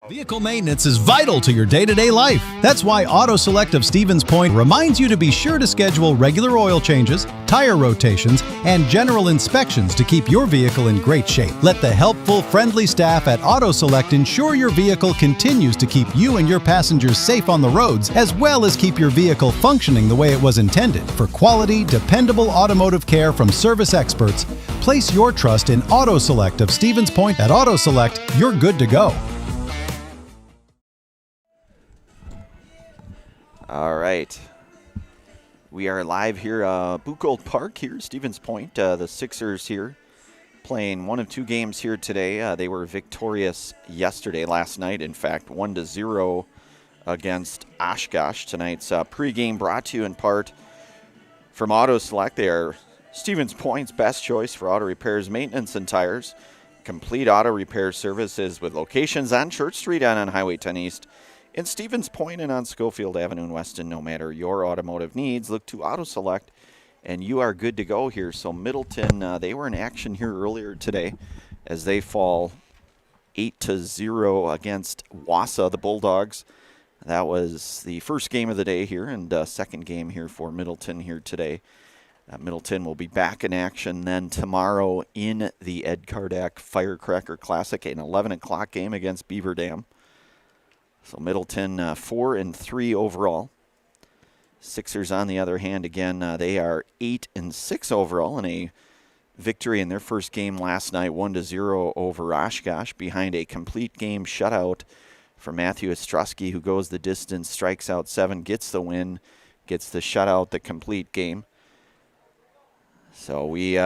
Vehicle maintenance is vital to your day-to-day life. That's why Auto Select of Stevens Point reminds you to be sure to schedule regular oil changes, tire rotations, and general inspections to keep your vehicle in great shape. Let the helpful, friendly staff at Auto Select ensure your vehicle continues to keep you and your passengers safe on the roads, as well as keep your vehicle functioning the way it was intended. For quality, dependable automotive care from service experts, place your trust in Auto Select of Stevens Point. At Auto Select, you're good to go. All right. We are live here, Buchholz Park here, Stevens Point. The Sixers here playing one of two games here today. They were victorious last night, in fact, 1-0 against Oshkosh. Tonight's pregame brought to you in part from Auto Select. They are Stevens Point's best choice for auto repairs, maintenance, and tires. Complete auto repair services with locations on Church Street and on Highway 10 East. In Stevens Point and on Schofield Avenue in Weston, no matter your automotive needs, look to Auto Select, and you are good to go here. So Middleton, they were in action here earlier today as they fall 8-0 against Wausau, the Bulldogs. That was the first game of the day here, and second game here for Middleton here today. Middleton will be back in action then tomorrow in the Ed Kardak Firecracker Classic, an 11 o'clock game against Beaver Dam. So Middleton 4-3 overall. Sixers, on the other hand, again, they are 8-6 overall in a victory in their first game last night, 1-0 over Oshkosh, behind a complete game shutout for Matthew Ostrowski, who goes the distance, strikes out 7, gets the win, gets the shutout, the complete game. So we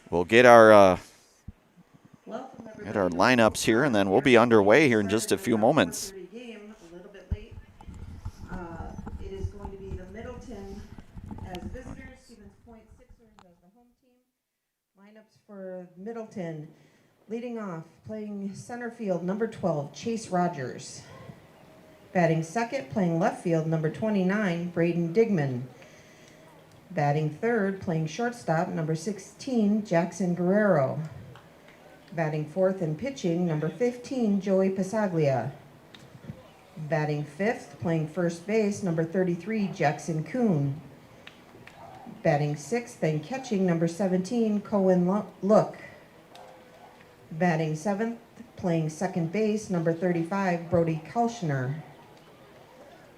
will get our lineups here, and then we'll be underway here in just a few moments. A little bit late. It is going to be the Middleton as visitors, Stevens Point Sixers as the home team. Lineups for Middleton. Leading off, playing center field, number 12, Chase Rogers. Batting second, playing left field, number 29, Braden Digman. Batting third, playing shortstop, number 16, Jackson Guerrero. Batting fourth and pitching, number 15, Joey Pasaglia. Batting fifth, playing first base, number 33, Jackson Kuhn. Batting sixth and catching, number 17, Cohen Look. Batting seventh, playing second base, number 35, Brody Kauschner.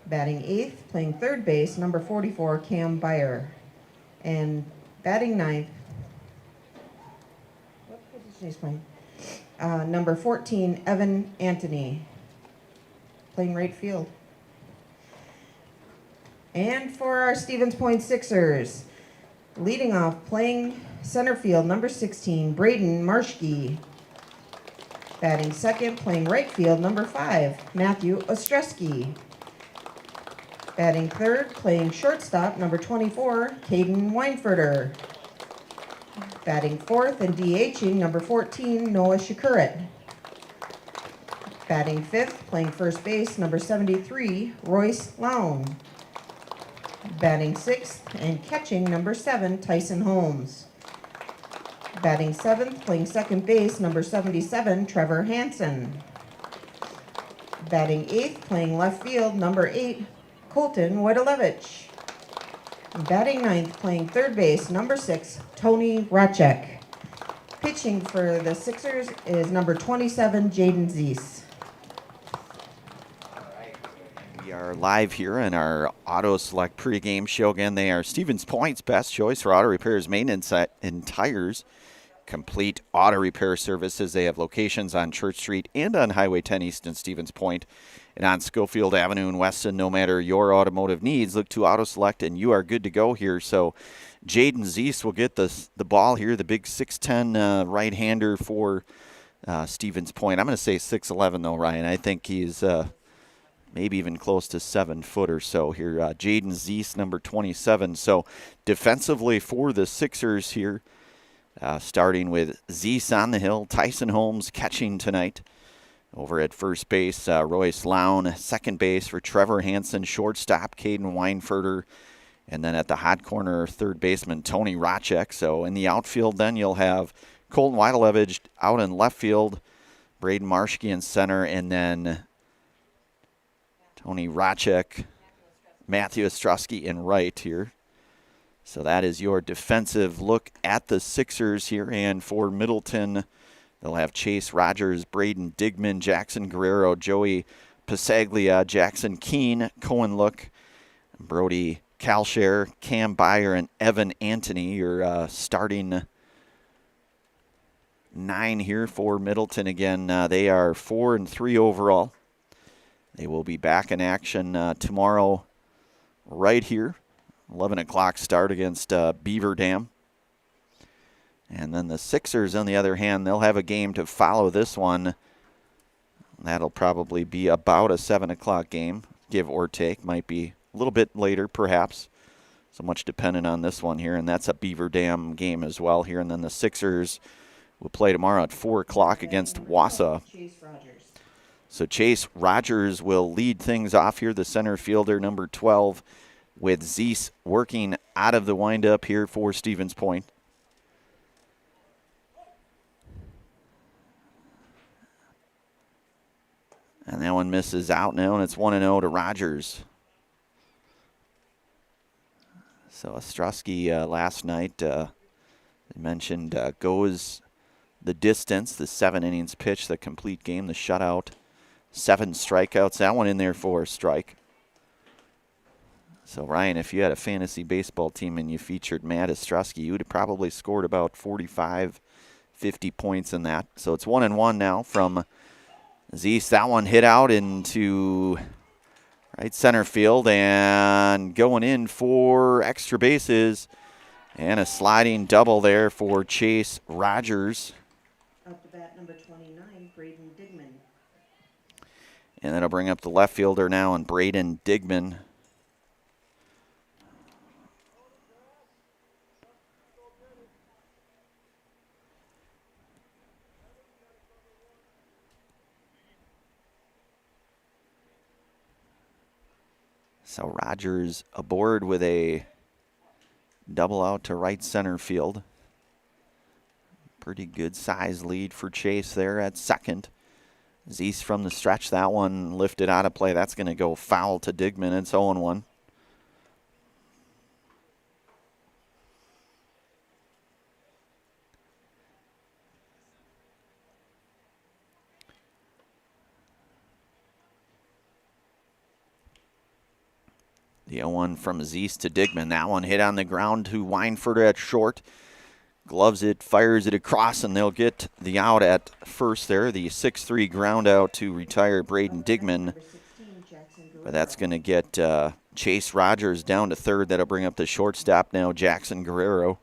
Batting eighth, playing third base, number 44, Cam Beyer. And batting ninth, what position he's playing? Number 14, Evan Anthony, playing right field. And for our Stevens Point Sixers, leading off, playing center field, number 16, Braden Marschke. Batting second, playing right field, number 5, Matthew Ostrowski. Batting third, playing shortstop, number 24, Caden Weinfurter. Batting fourth and DHing, number 14, Noah Shakurit. Batting fifth, playing first base, number 73, Royce Lown. Batting sixth and catching, number 7, Tyson Holmes. Batting seventh, playing second base, number 77, Trevor Hansen. Batting eighth, playing left field, number 8, Colton Wojtolewicz. Batting ninth, playing third base, number 6, Tony Racek. Pitching for the Sixers is number 27, Jaden Zeese. We are live here in our Auto Select pregame show. Again, they are Stevens Point's best choice for auto repairs, maintenance, and tires. Complete auto repair services. They have locations on Church Street and on Highway 10 East in Stevens Point and on Schofield Avenue in Weston. No matter your automotive needs, look to Auto Select and you are good to go here. So Jaden Zeese will get the ball here, the big 6'10 right-hander for Stevens Point. I'm going to say 6'11 though, Ryan. I think he's maybe even close to 7 foot or so here. Jaden Zeese, number 27. So defensively for the Sixers here, starting with Zeese on the hill, Tyson Holmes catching tonight. Over at first base, Royce Lown, second base for Trevor Hansen, shortstop Caden Weinfurter, and then at the hot corner, third baseman Tony Racek. So in the outfield then you'll have Colton Wojtolewicz out in left field, Braden Marshke in center, and then Tony Racek, Matthew Ostrowski in right here. So that is your defensive look at the Sixers here. And for Middleton, they'll have Chase Rogers, Braden Digman, Jackson Guerrero, Joey Pasaglia, Jackson Keene, Cohen Look, Brody Kalsher, Cam Byer, and Evan Antony. Your starting 9 here for Middleton. Again, they are 4-3 overall. They will be back in action tomorrow right here. 11 o'clock start against Beaver Dam. And then the Sixers, on the other hand, they'll have a game to follow this one. That'll probably be about a 7 o'clock game, give or take. Might be a little bit later, perhaps. So much dependent on this one here. And that's a Beaver Dam game as well here. And then the Sixers will play tomorrow at 4 o'clock against Wausau. So Chase Rogers will lead things off here, the center fielder, number 12, with Zeese working out of the windup here for Stevens Point. And that one misses out now, and it's 1-0 to Rogers. So Ostrowski last night, they mentioned, goes the distance, the 7 innings pitch, the complete game, the shutout, 7 strikeouts. That one in there for a strike. So, Ryan, if you had a fantasy baseball team and you featured Matt Ostrowski, you would have probably scored about 45, 50 points in that. So it's 1-1 now from Zeese. That one hit out into right center field and going in for extra bases. And a sliding double there for Chase Rogers. Up to bat number 29, Braden Digman. And that'll bring up the left fielder now, and Braden Digman. So Rogers aboard with a double out to right center field. Pretty good size lead for Chase there at second. Zeese from the stretch, that one lifted out of play. That's going to go foul to Digman. It's 0-1. The 0-1 from Zeese to Digman. That one hit on the ground to Weinfurter at short. Gloves it, fires it across, and they'll get the out at first there. The 6-3 ground out to retire Braden Digman. But that's going to get Chase Rogers down to third. That'll bring up the shortstop now, Jackson Guerrero.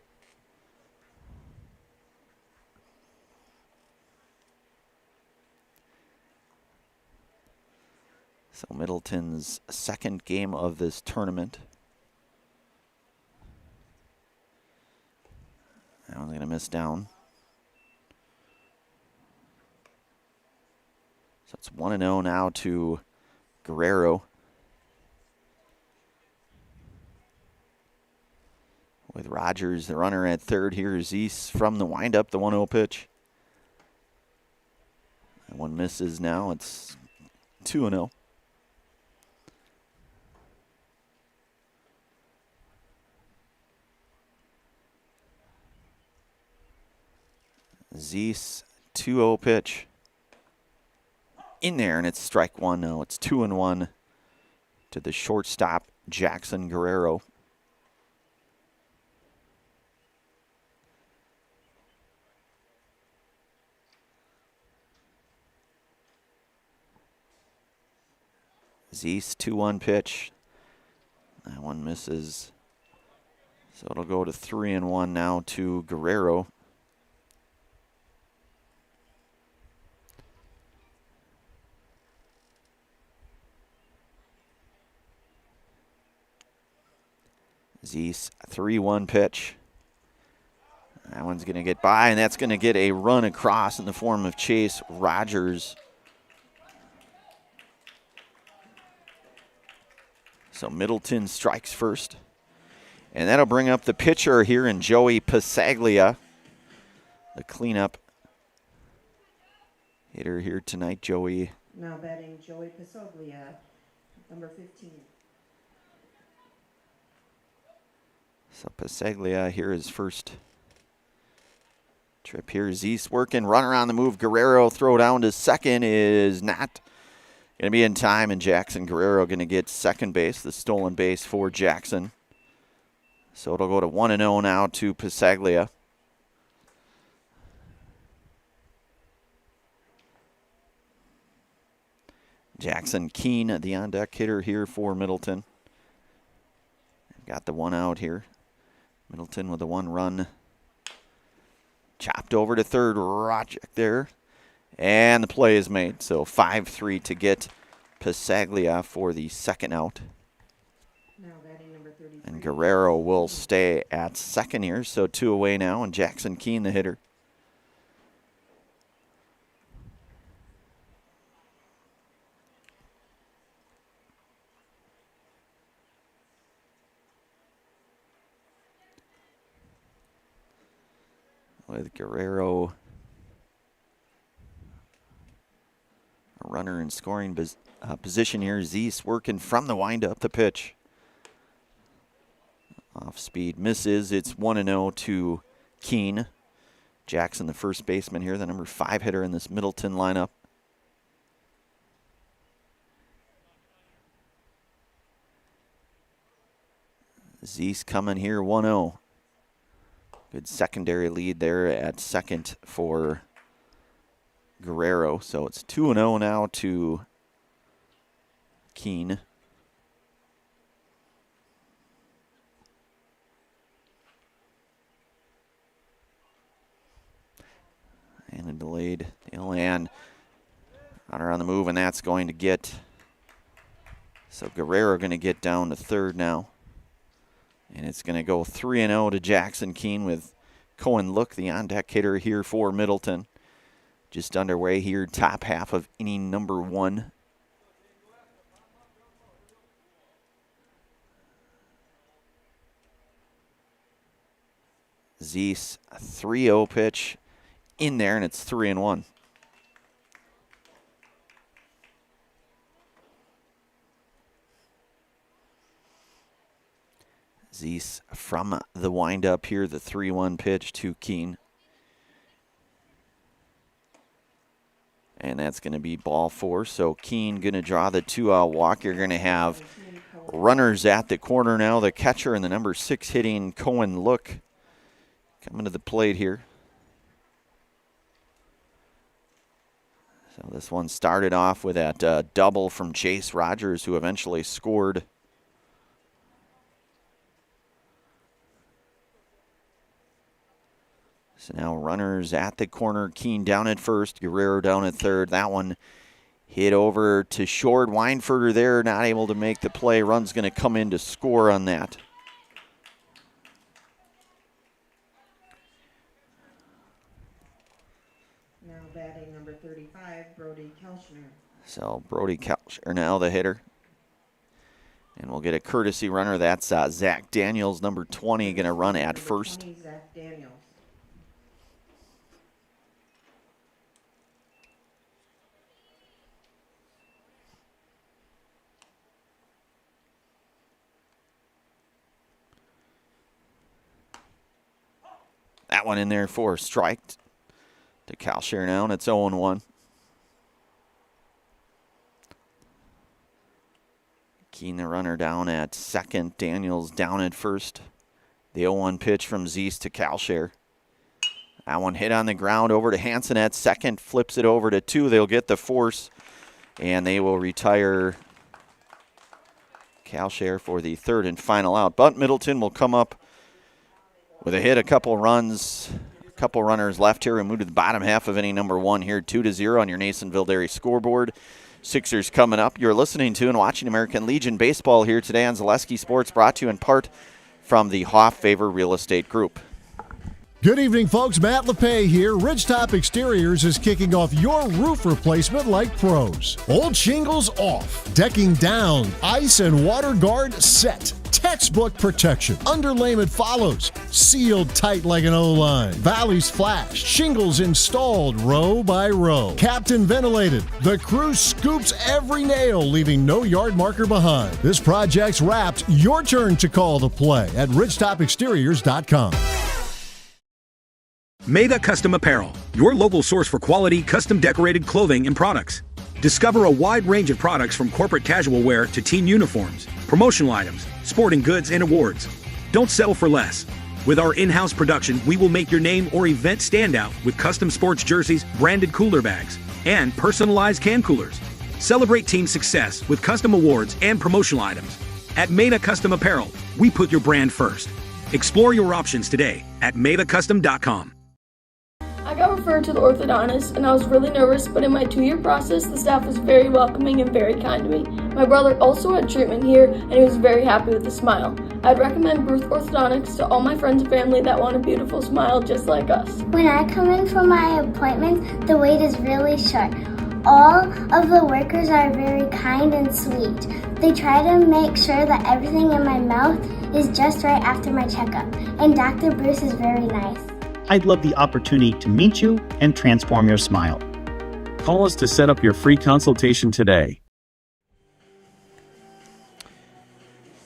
So Middleton's second game of this tournament. That one's going to miss down. So it's 1-0 now to Guerrero. With Rogers, the runner at third. Here's Zeese from the windup, the 1-0 pitch. That one misses now. It's 2-0. Zeese, 2-0 pitch. In there, and it's strike one now. It's 2-1 to the shortstop, Jackson Guerrero. Zeese, 2-1 pitch. That one misses. So it'll go to 3-1 now to Guerrero. Zeese, 3-1 pitch. That one's going to get by, and that's going to get a run across in the form of Chase Rogers. So Middleton strikes first. And that'll bring up the pitcher here in Joey Pasaglia. The cleanup hitter here tonight, Joey. Now batting Joey Pisoglia, number 15. So Pisaglia here his first trip here. Zeese working, runner on the move. Guerrero throw down to second is not going to be in time, and Jackson Guerrero going to get second base, the stolen base for Jackson. So it'll go to 1-0 now to Pisaglia. Jackson Keene, the on-deck hitter here for Middleton. Got the one out here. Middleton with the one run. Chopped over to third. Rajek there. And the play is made. So 5-3 to get Pisaglia for the second out. Now batting number 33. And Guerrero will stay at second here. So 2 away now, and Jackson Keene the hitter. With Guerrero, a runner in scoring position here. Zeese working from the windup, the pitch. Off speed misses. It's 1-0 to Keene. Jackson, the first baseman here, the number 5 hitter in this Middleton lineup. Zeese coming here 1-0. Good secondary lead there at second for Guerrero. So it's 2-0 now to Keene. And a delayed and runner on the move, and that's going to get, so Guerrero going to get down to third now. And it's going to go 3-0 to Jackson Keene with Cohen Look, the on-deck hitter here for Middleton. Just underway here, top half of inning number 1. Zeese, a 3-0 pitch in there, and it's 3-1. Zeese from the windup here, the 3-1 pitch to Keene. And that's going to be ball 4. So Keene going to draw the 2-out walk. You're going to have runners at the corner now. The catcher and the number 6 hitting Cohen Look coming to the plate here. So this one started off with that double from Chase Rogers, who eventually scored. So now runners at the corner. Keene down at first. Guerrero down at third. That one hit over to short. Weinfurter there, not able to make the play. Run's going to come in to score on that. Now batting number 35, Brody Kelchner. So Brody Kelchner now the hitter. And we'll get a courtesy runner. That's Zach Daniels, number 20, going to run at first. 20, Zach Daniels. That one in there for a strike to Kelchner now, and it's 0-1. Keene the runner down at second. Daniels down at first. The 0-1 pitch from Zeese to Kelchner. That one hit on the ground over to Hansen at second. Flips it over to 2. They'll get the force, and they will retire Kelchner for the third and final out. But Middleton will come up with a hit, a couple runs, a couple runners left here. We move to the bottom half of inning number 1 here, 2-0 on your Nasonville Dairy scoreboard. Sixers coming up. You're listening to and watching American Legion Baseball here today on Zaleski Sports, brought to you in part from the Hoff Favor Real Estate Group. Good evening, folks. Matt LePay here. Ridgetop Exteriors is kicking off your roof replacement like pros. Old shingles off, decking down, ice and water guard set. Textbook protection. Underlayment follows. Sealed tight like an O-line. Valleys flashed. Shingles installed row by row. Captain ventilated. The crew scoops every nail, leaving no yard marker behind. This project's wrapped. Your turn to call the play at ridgetopexteriors.com. Mega Custom Apparel, your local source for quality, custom decorated clothing and products. Discover a wide range of products from corporate casual wear to team uniforms, promotional items, sporting goods, and awards. Don't settle for less. With our in-house production, we will make your name or event stand out with custom sports jerseys, branded cooler bags, and personalized can coolers. Celebrate team success with custom awards and promotional items. At Mega Custom Apparel, we put your brand first. Explore your options today at MedaCustom.com. I got referred to the orthodontist and I was really nervous, but in my 2-year process, the staff was very welcoming and very kind to me. My brother also had treatment here and he was very happy with the smile. I'd recommend Bruce Orthodontics to all my friends and family that want a beautiful smile just like us. When I come in for my appointments, the wait is really short. All of the workers are very kind and sweet. They try to make sure that everything in my mouth is just right after my checkup, and Dr. Bruce is very nice. I'd love the opportunity to meet you and transform your smile. Call us to set up your free consultation today.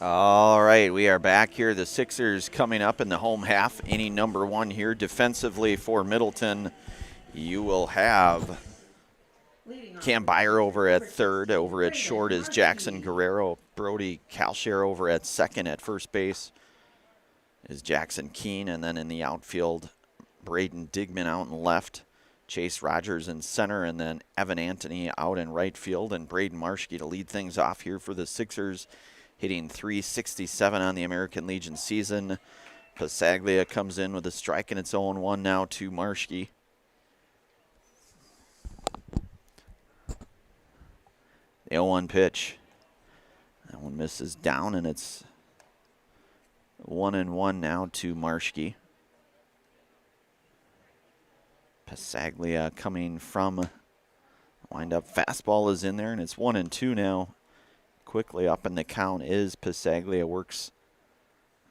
All right, we are back here. The Sixers coming up in the home half. Inning number 1 here. Defensively for Middleton, you will have Cam Byer over at third. Over at short is Jackson Guerrero. Brody Kalsher over at second. At first base is Jackson Keene. And then in the outfield, Braden Digman out in left, Chase Rogers in center, and then Evan Anthony out in right field. And Braden Marshke to lead things off here for the Sixers, hitting .367 on the American Legion season. Pasaglia comes in with a strike in its own 1 now to Marshke. The 0-1 pitch. That one misses down, and it's 1-1 now to Marshke. Pasaglia coming from wind-up fastball is in there, and it's 1-2 now. Quickly up in the count is Pasaglia. Works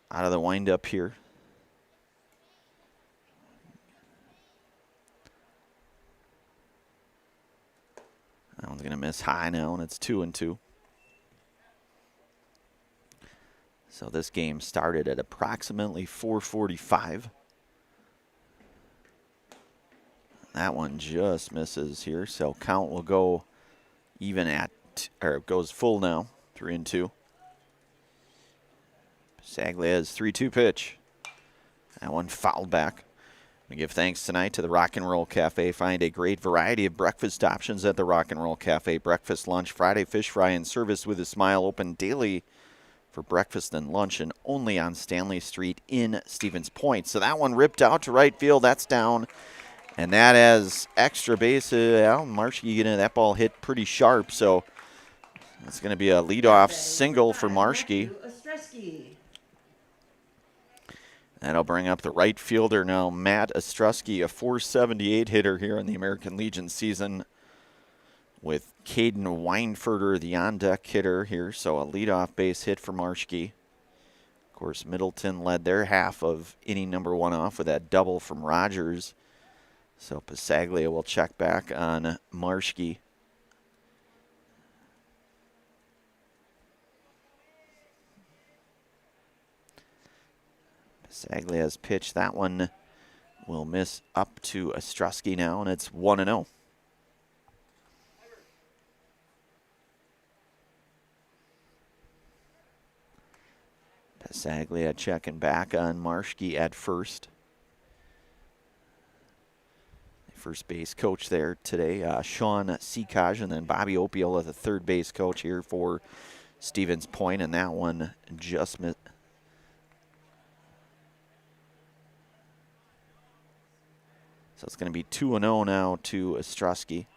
out of the wind-up here. That one's going to miss high now, and it's 2-2. So this game started at approximately 4:45. That one just misses here, so count will go even at, or it goes full now, 3-2. Pasaglia's 3-2 pitch. That one fouled back. We give thanks tonight to the Rock and Roll Cafe. Find a great variety of breakfast options at the Rock and Roll Cafe. Breakfast, lunch, Friday fish fry, and service with a smile. Open daily for breakfast and lunch, and only on Stanley Street in Stevens Point. So that one ripped out to right field. That's down. And that has extra base. Marshke, that ball hit pretty sharp, so it's going to be a leadoff single for Marshke. That'll bring up the right fielder now, Matt Ostrowski, a .478 hitter here in the American Legion season, with Caden Weinfurter, the on-deck hitter here, so a leadoff base hit for Marshke. Of course, Middleton led their half of inning number 1 off with that double from Rogers. So Pasaglia will check back on Marshke. Pasaglia's pitch, that one will miss up to Ostrowski now, and it's 1-0. Pasaglia checking back on Marshke at first. First base coach there today, Sean Seekaj, and then Bobby Opiola, the third base coach here for Stevens Point, and that one just missed. So it's going to be 2-0 now to Ostrowski.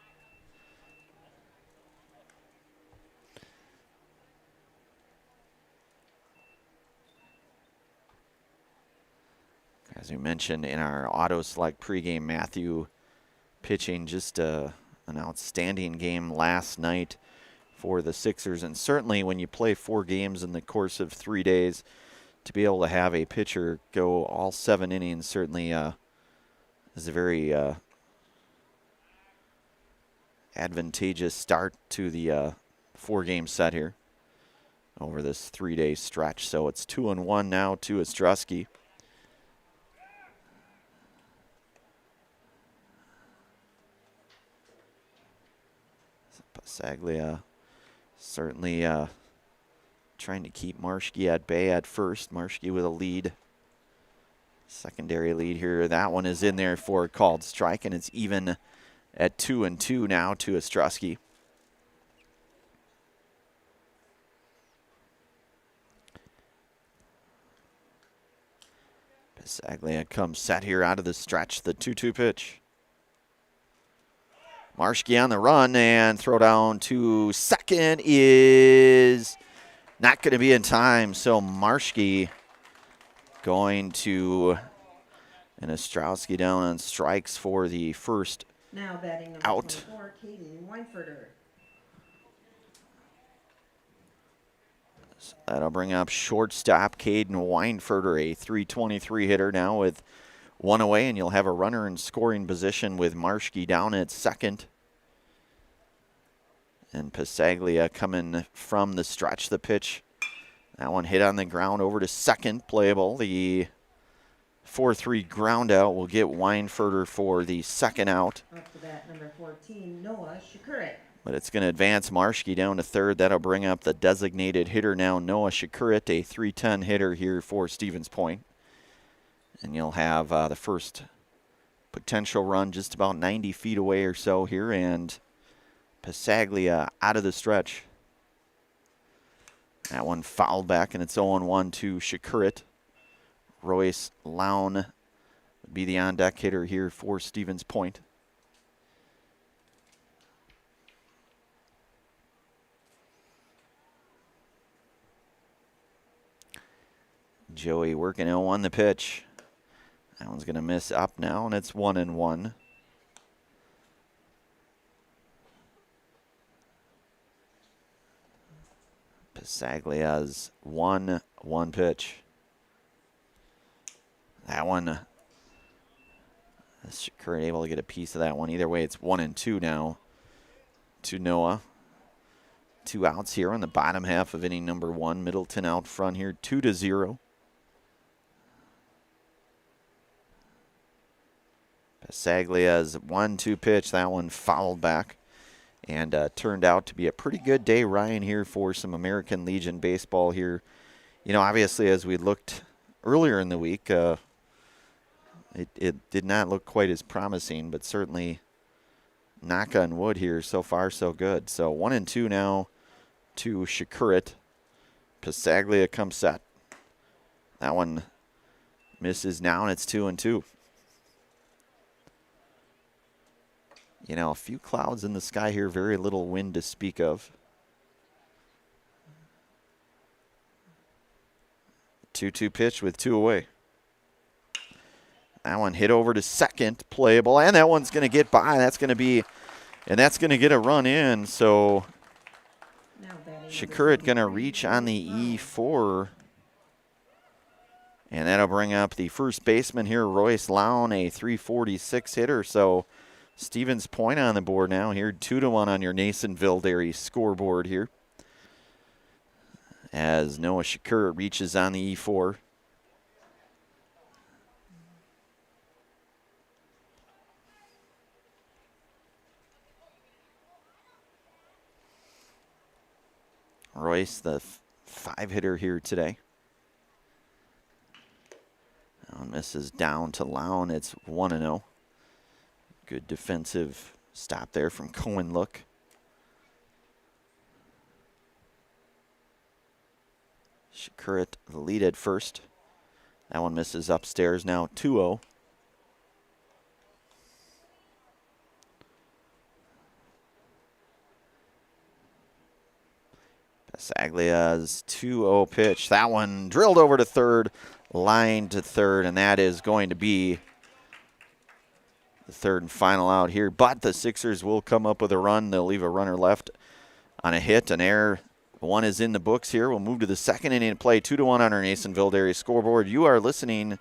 As we mentioned in our Auto Select pregame, Matthew pitching just an outstanding game last night for the Sixers. And certainly when you play 4 games in the course of 3 days, to be able to have a pitcher go all 7 innings certainly is a very advantageous start to the 4-game set here over this 3-day stretch. So it's 2-1 now to Ostrowski. Pasaglia certainly trying to keep Marschke at bay at first. Marschke with a lead. Secondary lead here. That one is in there for a called strike, and it's even at 2-2 now to Ostrowski. Pasaglia comes set here out of the stretch. The 2-2 pitch. Marschke on the run, and throw down to second is not going to be in time. So Marschke going to, and Ostrowski down on strikes for the first Now batting number out. 24, Caden Weinfurter. So that'll bring up shortstop Caden Weinfurter, a .323 hitter now with 1 away, and you'll have a runner in scoring position with Marschke down at second. And Pasaglia coming from the stretch, the pitch. That one hit on the ground over to second, playable. The 4-3 ground out will get Weinfurter for the second out. Up to bat number 14, Noah Shakurit. But it's going to advance Marschke down to third. That'll bring up the designated hitter now, Noah Shakurit, a .310 hitter here for Stevens Point. And you'll have the first potential run just about 90 feet away or so here, and Pasaglia out of the stretch. That one fouled back, and it's 0-1 to Shakurit. Royce Lown would be the on-deck hitter here for Stevens Point. Joey working 0-1 the pitch. That one's going to miss up now, and it's 1-1. Pasaglia's 1-1 pitch. That one, Shakurit able to get a piece of that one. Either way, it's 1-2 now to Noah. 2 outs here on the bottom half of inning number 1. Middleton out front here, 2-0. Pasaglia's 1-2 pitch. That one fouled back. And turned out to be a pretty good day, Ryan, here for some American Legion baseball here. You know, obviously, as we looked earlier in the week, it did not look quite as promising, but certainly, knock on wood here, so far so good. So 1-2 now to Shakurit. Pasaglia comes set. That one misses now, and it's 2-2. You know, a few clouds in the sky here, very little wind to speak of. 2-2 pitch with 2 away. That one hit over to second, playable, and that one's going to get by. That's going to be, and that's going to get a run in. So Shakurit going to reach on the E4. And that'll bring up the first baseman here, Royce Lown, a .346 hitter. So Stevens Point on the board now here, 2-1 on your Nasonville Dairy scoreboard here. As Noah Shakurit reaches on the E4. Royce, the 5-hitter here today. Now misses down to Lown. It's 1-0. Good defensive stop there from Cohen Look. Shakurit the lead at first. That one misses upstairs now, 2-0. Pasaglia's 2-0 pitch. That one drilled over to third, line to third, and that is going to be the third and final out here. But the Sixers will come up with a run. They'll leave a runner left on a hit, an error. One is in the books here. We'll move to the second inning and play 2-1 on our Nasonville area scoreboard. You are listening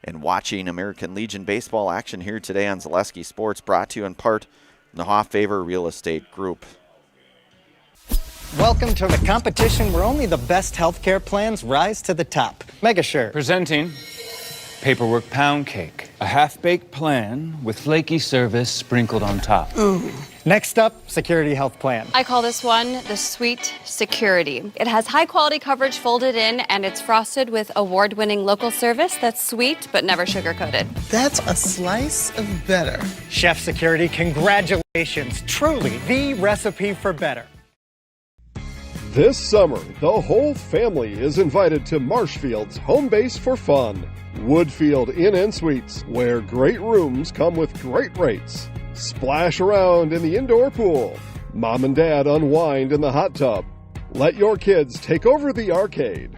and watching American Legion baseball action here today on Zaleski Sports, brought to you in part from the Hofffavor Real Estate Group. Welcome to the competition where only the best healthcare plans rise to the top. Megasure. Presenting Paperwork Pound Cake, a half-baked plan with flaky service sprinkled on top. Ooh. Next up, Security Health Plan. I call this one the Sweet Security. It has high-quality coverage folded in, and it's frosted with award-winning local service that's sweet but never sugar-coated. That's a slice of better. Chef Security, congratulations. Truly the recipe for better. This summer, the whole family is invited to Marshfield's home base for fun. Woodfield Inn & Suites, where great rooms come with great rates. Splash around in the indoor pool. Mom and Dad unwind in the hot tub. Let your kids take over the arcade.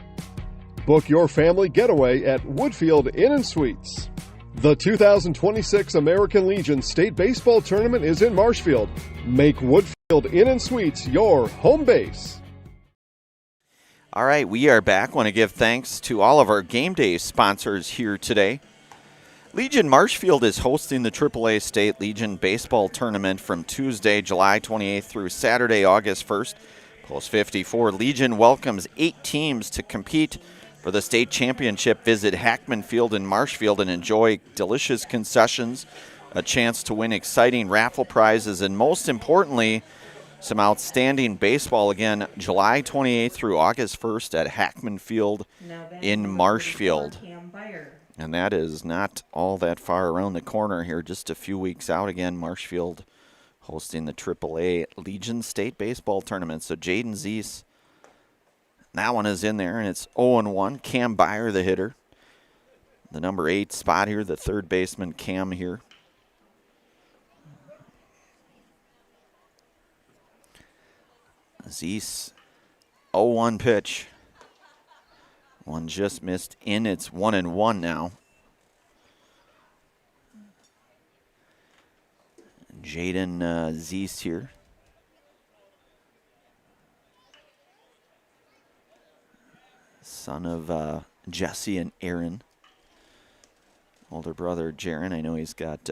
Book your family getaway at Woodfield Inn & Suites. The 2026 American Legion State Baseball Tournament is in Marshfield. Make Woodfield Inn & Suites your home base. All right, we are back. Want to give thanks to all of our game day sponsors here today. Legion Marshfield is hosting the AAA State Legion Baseball Tournament from Tuesday, July 28th through Saturday, August 1st. Post 54, Legion welcomes 8 teams to compete for the state championship. Visit Hackman Field in Marshfield and enjoy delicious concessions, a chance to win exciting raffle prizes, and most importantly, some outstanding baseball. Again, July 28th through August 1st at Hackman Field in Marshfield. And that is not all that far around the corner here, just a few weeks out. Again, Marshfield hosting the AAA Legion State Baseball Tournament. So Jaden Zeese, that one is in there, and it's 0-1. Cam Byer, the hitter. The number 8 spot here, the third baseman, Cam here. Zeese, 0-1 pitch. One just missed in. It's 1-1 now. Jaden Zeese here. Son of Jesse and Aaron. Older brother Jaron. I know he's got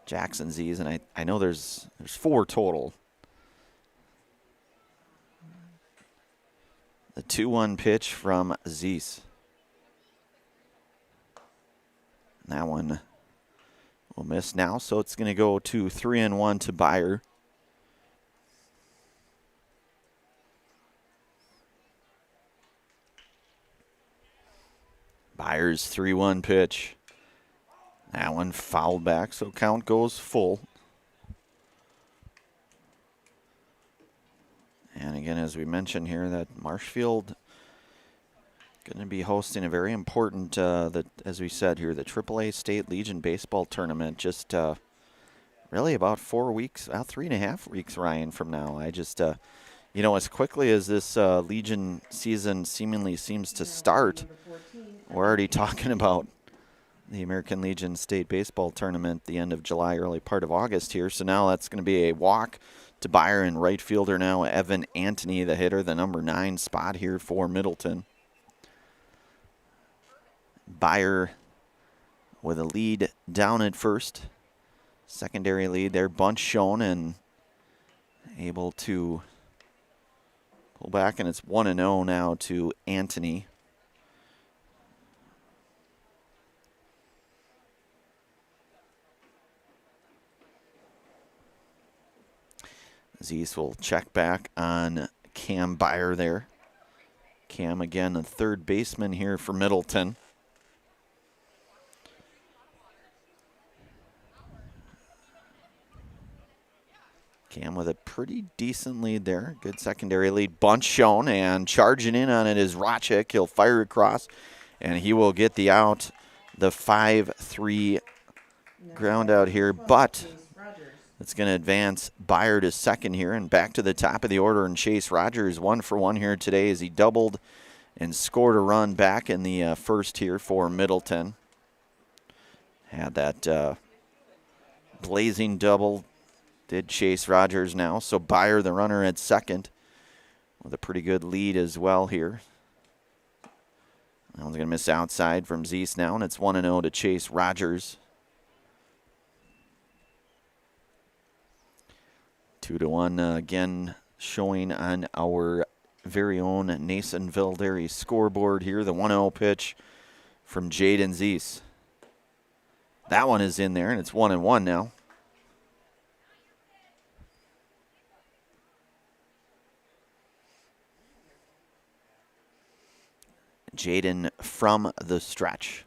Jackson Zeese, and I know there's 4 total. The 2-1 pitch from Zeese. That one will miss now, so it's going to go to 3-1 to Byer. Byer's 3-1 pitch. That one fouled back, so count goes full. And again, as we mentioned here, that Marshfield going to be hosting a very important, as we said here, the AAA State Legion Baseball Tournament. Just really about 4 weeks, about 3.5 weeks, Ryan, from now. I just, as quickly as this Legion season seemingly seems to start, we're already talking about the American Legion State Baseball Tournament the end of July, early part of August here. So now that's going to be a walk to Byer, and right fielder now, Evan Antony, the hitter, the number 9 spot here for Middleton. Byer with a lead down at first. Secondary lead there, bunch shown, and able to pull back, and it's 1-0 now to Antony. Zeese will check back on Cam Byer there. Cam, again, a third baseman here for Middleton. Cam with a pretty decent lead there. Good secondary lead. Bunch shown, and charging in on it is Rochik. He'll fire across, and he will get the out. The 5-3 ground out here, but it's going to advance Byer to second here, and back to the top of the order. And Chase Rogers 1 for 1 here today as he doubled and scored a run back in the first here for Middleton. Had that blazing double did chase Rogers now, so Byer, the runner, at second with a pretty good lead as well here. That one's going to miss outside from Zeiss now, and it's 1-0 to chase Rogers. 2-1 again showing on our very own Nason Valderi scoreboard here. The 1-0 pitch from Jaden Zeiss. That one is in there, and it's 1-1 now. Jaden from the stretch.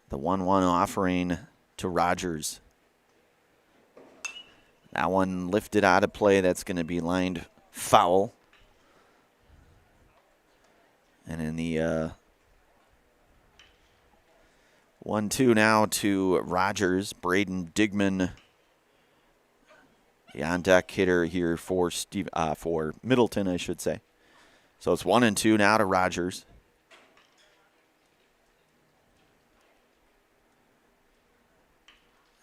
The 1-1 offering to Rogers. That one lifted out of play. That's going to be lined foul. And in the 1-2 now to Rogers. Braden Digman, the on-deck hitter here for Middleton, I should say. So it's 1-2 now to Rogers.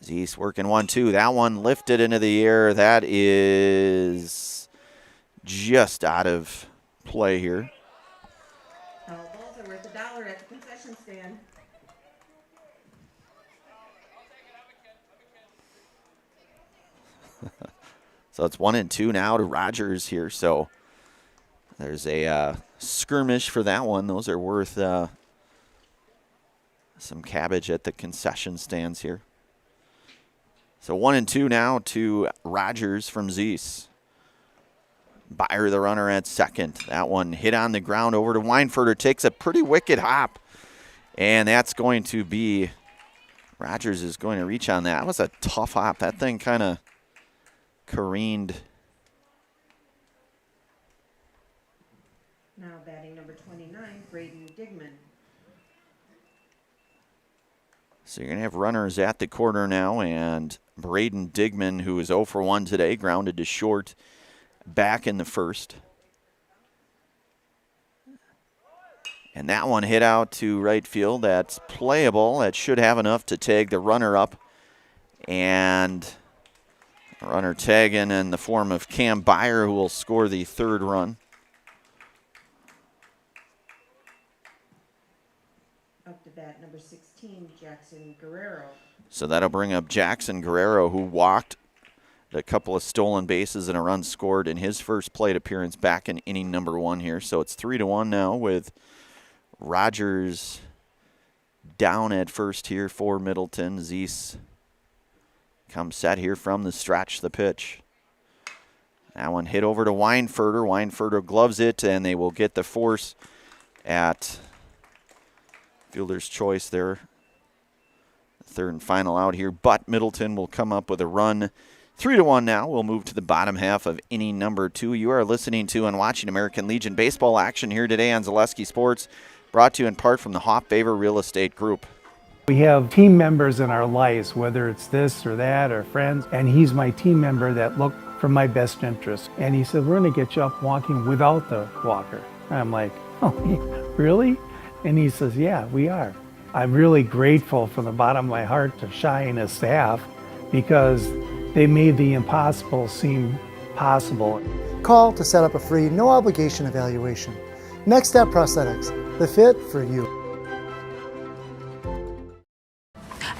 Zeiss working 1-2. That one lifted into the air. That is just out of play here. Balls are worth $1 at the concession stand. So it's 1-2 now to Rogers here. So there's a skirmish for that one. Those are worth some cabbage at the concession stands here. So 1-2 now to Rogers from Zeiss. Byer, the runner, at second. That one hit on the ground over to Weinfurter. Takes a pretty wicked hop. And that's going to be, Rogers is going to reach on that. That was a tough hop. That thing kind of careened. Now batting number 29, Braden Digman. So you're going to have runners at the corner now, and Braden Digman, who is 0 for 1 today, grounded to short back in the first. And that one hit out to right field. That's playable. That should have enough to tag the runner up. And the runner tagging in the form of Cam Byer, who will score the third run. Up to bat number 16, Jackson Guerrero. So that'll bring up Jackson Guerrero, who walked a couple of stolen bases and a run scored in his first plate appearance back in inning number 1 here. So it's 3-1 now with Rogers down at first here for Middleton. Zeiss comes set here from the stretch, the pitch. That one hit over to Weinfurter. Weinfurter gloves it, and they will get the force at fielder's choice there. Third and final out here, but Middleton will come up with a run. 3-1 now. We'll move to the bottom half of inning number 2. You are listening to and watching American Legion baseball action here today on Zaleski Sports, brought to you in part from the Hoffaver Real Estate Group. We have team members in our lives, whether it's this or that or friends, and he's my team member that look for my best interest. And he said, we're going to get you up walking without the walker. And I'm like, oh, really? And he says, yeah, we are. I'm really grateful from the bottom of my heart to Shai and his staff because they made the impossible seem possible. Call to set up a free, no obligation evaluation. Next Step Prosthetics, the fit for you.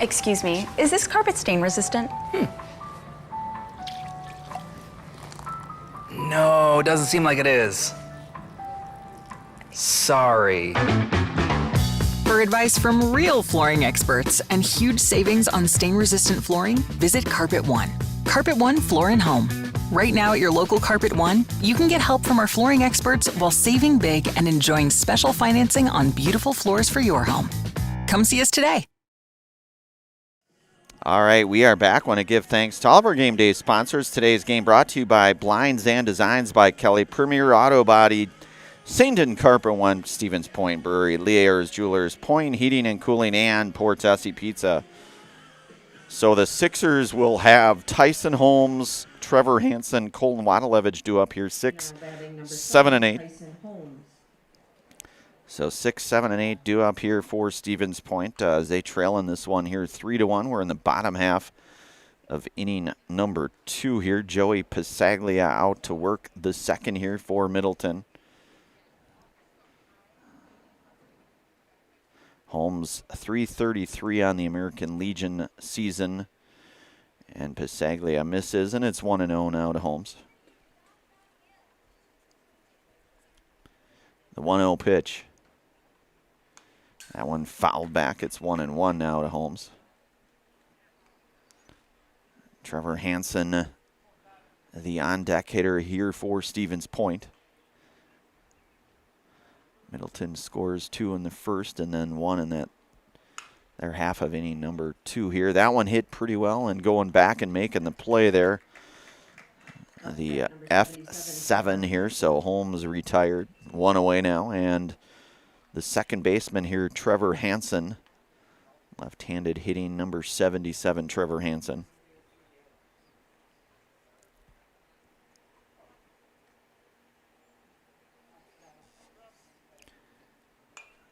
Excuse me, is this carpet stain resistant? No, doesn't seem like it is. Sorry. For advice from real flooring experts and huge savings on stain-resistant flooring, visit Carpet One. Carpet One Floor and Home. Right now at your local Carpet One, you can get help from our flooring experts while saving big and enjoying special financing on beautiful floors for your home. Come see us today. All right, we are back. Want to give thanks to all of our game day sponsors. Today's game brought to you by Blinds and Designs by Kelly, Premier Auto Body, Sainton Carpet One, Stevens Point Brewery, Lee Ayers Jewelers, Point Heating and Cooling, and Port Tessie Pizza. So the Sixers will have Tyson Holmes, Trevor Hansen, Colton Wadalevich due up here 6, 7, and 8. So 6, 7, and 8 due up here for Stevens Point as they trail in this one here 3-1. We're in the bottom half of inning number 2 here. Joey Pasaglia out to work the second here for Middleton. Holmes .333 on the American Legion season. And Pasaglia misses, and it's 1-0 now to Holmes. The 1-0 pitch. That one fouled back. It's 1-1 now to Holmes. Trevor Hansen, the on-deck hitter here for Stevens Point. Middleton scores 2 in the first and then 1 in their half of inning number 2 here. That one hit pretty well, and going back and making the play there. The F7 here, so Holmes retired. 1 away now, and the second baseman here, Trevor Hansen. Left-handed hitting number 77, Trevor Hansen.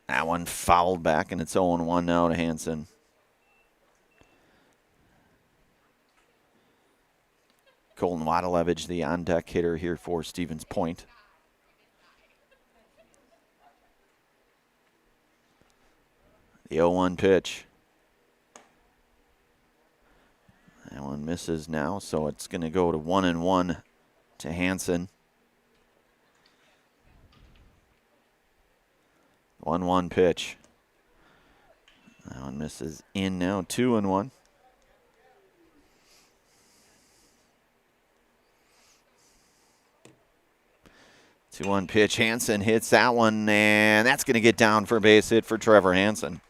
That one fouled back, and it's 0-1 now to Hansen. Colton Wadalevich, the on-deck hitter here for Stevens Point. The 0-1 pitch. That one misses now, so it's going to go to 1-1 to Hansen. 1-1 pitch. That one misses in now, 2-1. Two-one pitch. Hansen hits that one, and that's going to get down for a base hit for Trevor Hansen.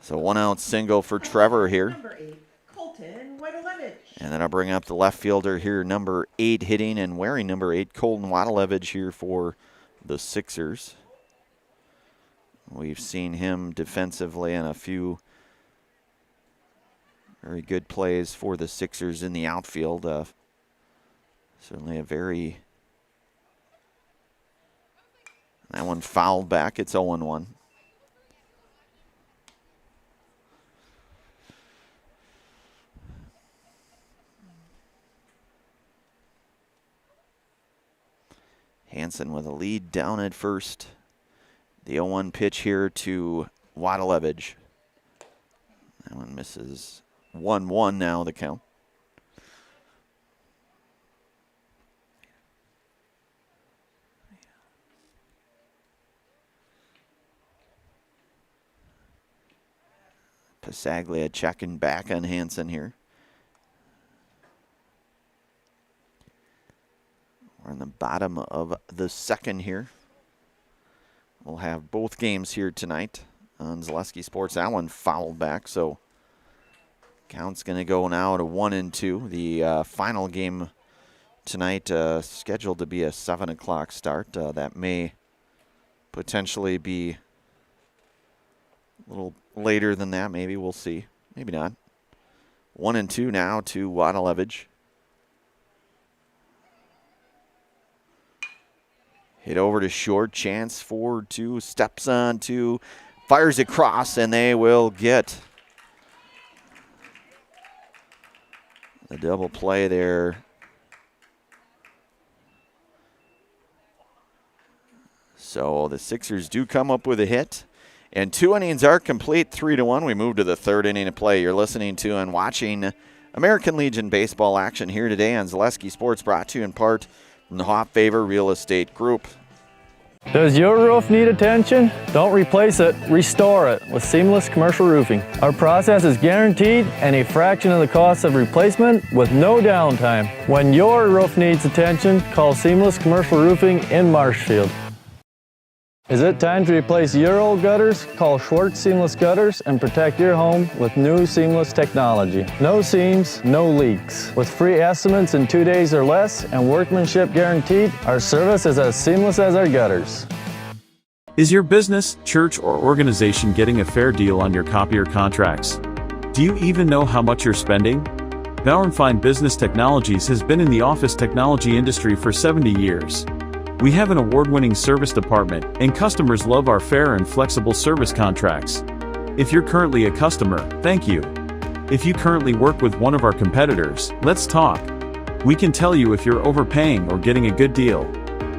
So 1-out single for Trevor here. Number 8, Colton Wadalevich. And then I'll bring up the left fielder here, number 8 hitting and wearing number 8, Colton Wadalevich here for the Sixers. We've seen him defensively in a few very good plays for the Sixers in the outfield. Certainly a very... That one fouled back. It's 0-1. Hansen with a lead down at first. The 0-1 pitch here to Wadalevich. That one misses. 1-1 now the count. Pasaglia checking back on Hansen here. We're in the bottom of the second here. We'll have both games here tonight on Zaleski Sports. That one fouled back, so count's going to go now to 1-2. The final game tonight scheduled to be a 7 o'clock start. That may potentially be a little later than that, maybe. We'll see. Maybe not. 1-2 now to Wadalevich. Hit over to short. Chance for 2. Steps on 2. Fires across, and they will get the double play there. So the Sixers do come up with a hit. And 2 innings are complete, 3-1. We move to the third inning of play. You're listening to and watching American Legion baseball action here today on Zaleski Sports, brought to you in part from the Hoff Favor Real Estate Group. Does your roof need attention? Don't replace it, restore it with Seamless Commercial Roofing. Our process is guaranteed and a fraction of the cost of replacement with no downtime. When your roof needs attention, call Seamless Commercial Roofing in Marshfield. Is it time to replace your old gutters? Call Schwartz Seamless Gutters and protect your home with new seamless technology. No seams, no leaks. With free estimates in 2 days or less and workmanship guaranteed, our service is as seamless as our gutters. Is your business, church, or organization getting a fair deal on your copier contracts? Do you even know how much you're spending? Bauer & Fine Business Technologies has been in the office technology industry for 70 years. We have an award-winning service department, and customers love our fair and flexible service contracts. If you're currently a customer, thank you. If you currently work with one of our competitors, let's talk. We can tell you if you're overpaying or getting a good deal.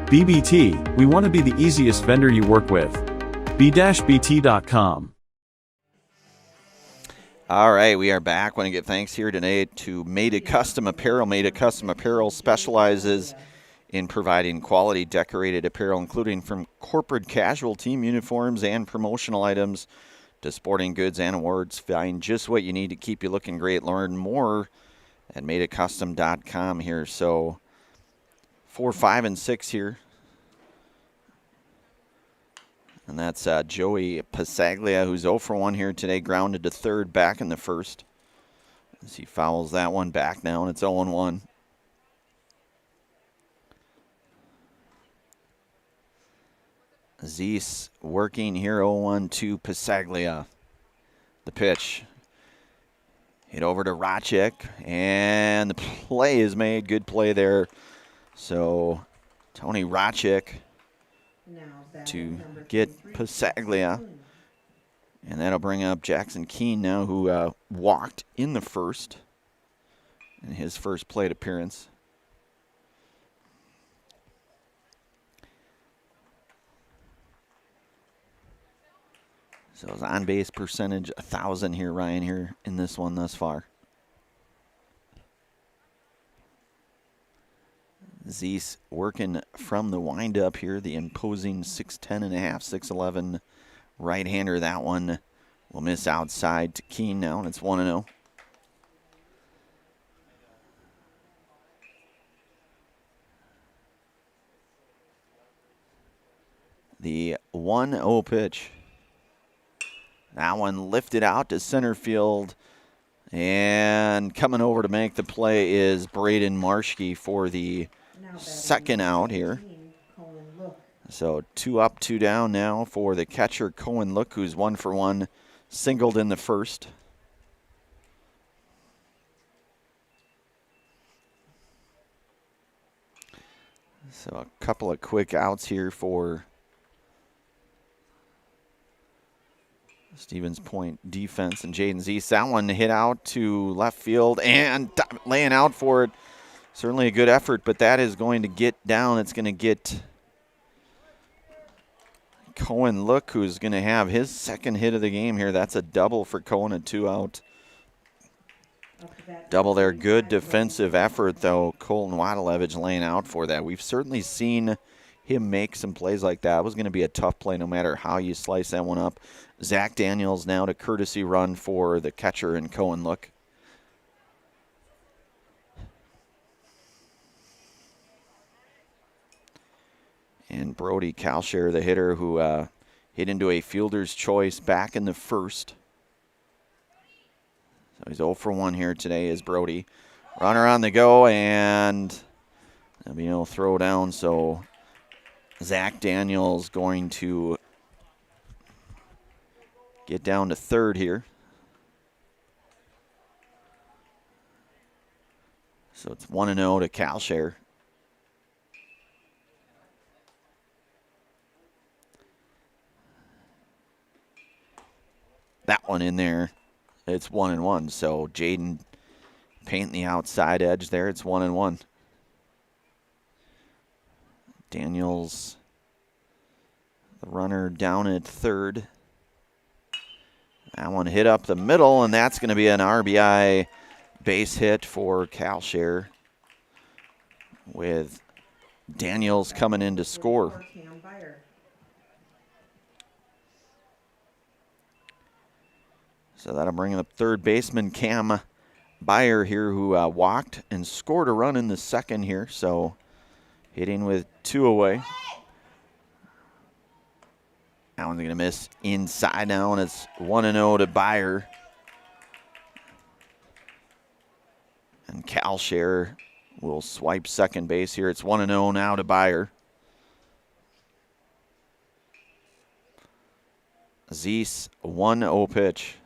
BBT, we want to be the easiest vendor you work with. b-bt.com. All right, we are back. Want to give thanks here today to Made It Custom Apparel. Made It Custom Apparel specializes in providing quality decorated apparel, including from corporate casual team uniforms and promotional items to sporting goods and awards. Find just what you need to keep you looking great. Learn more at madeitcustom.com here. So 4, 5, and 6 here. And that's Joey Pasaglia, who's 0 for 1 here today, grounded to third back in the first. As he fouls that one back now, and it's 0-1. Zeese working here, 0-1 to Pasaglia. The pitch. Hit over to Racek, and the play is made. Good play there. So Tony Racek to get Pasaglia. And that'll bring up Jackson Keene now, who walked in the first in his first plate appearance. So his on-base percentage, 1,000 here, Ryan, here in this one thus far. Zeese working from the windup here, the imposing 6'10 and a half, 6'11 right-hander. That one will miss outside to Keene now, and it's 1-0. The 1-0 pitch. That one lifted out to center field. And coming over to make the play is Braden Marshke for the second out here. So 2 up, 2 down now for the catcher, Cohen Look, who's 1 for 1, singled in the first. So a couple of quick outs here for Stevens Point defense and Jaden Zeese. That one hit out to left field and laying out for it. Certainly a good effort, but that is going to get down. It's going to get Cohen Look, who's going to have his second hit of the game here. That's a double for Cohen, a 2 out. Double there. Good defensive effort, though. Colton Wadalevich laying out for that. We've certainly seen him make some plays like that. It was going to be a tough play no matter how you slice that one up. Zach Daniels now to courtesy run for the catcher and Cohen Look. And Brody Kalshire, the hitter, who hit into a fielder's choice back in the first. So he's 0 for 1 here today is Brody. Runner on the go, and there'll be no throw down, so Zach Daniels going to get down to third here. So it's 1-0 to Kalshire. That one in there. It's 1-1. So Jaden painting the outside edge there. It's 1-1. Daniels, the runner down at third. That one hit up the middle, and that's going to be an RBI base hit for Kalshire, with Daniels coming in to score. So that'll bring up third baseman Cam Byer here, who walked and scored a run in the second here. So hitting with 2 away. That one's going to miss inside now, and it's 1-0 to Byer. And Kalshire will swipe second base here. It's 1-0 now to Byer. Zeese, 1-0 pitch.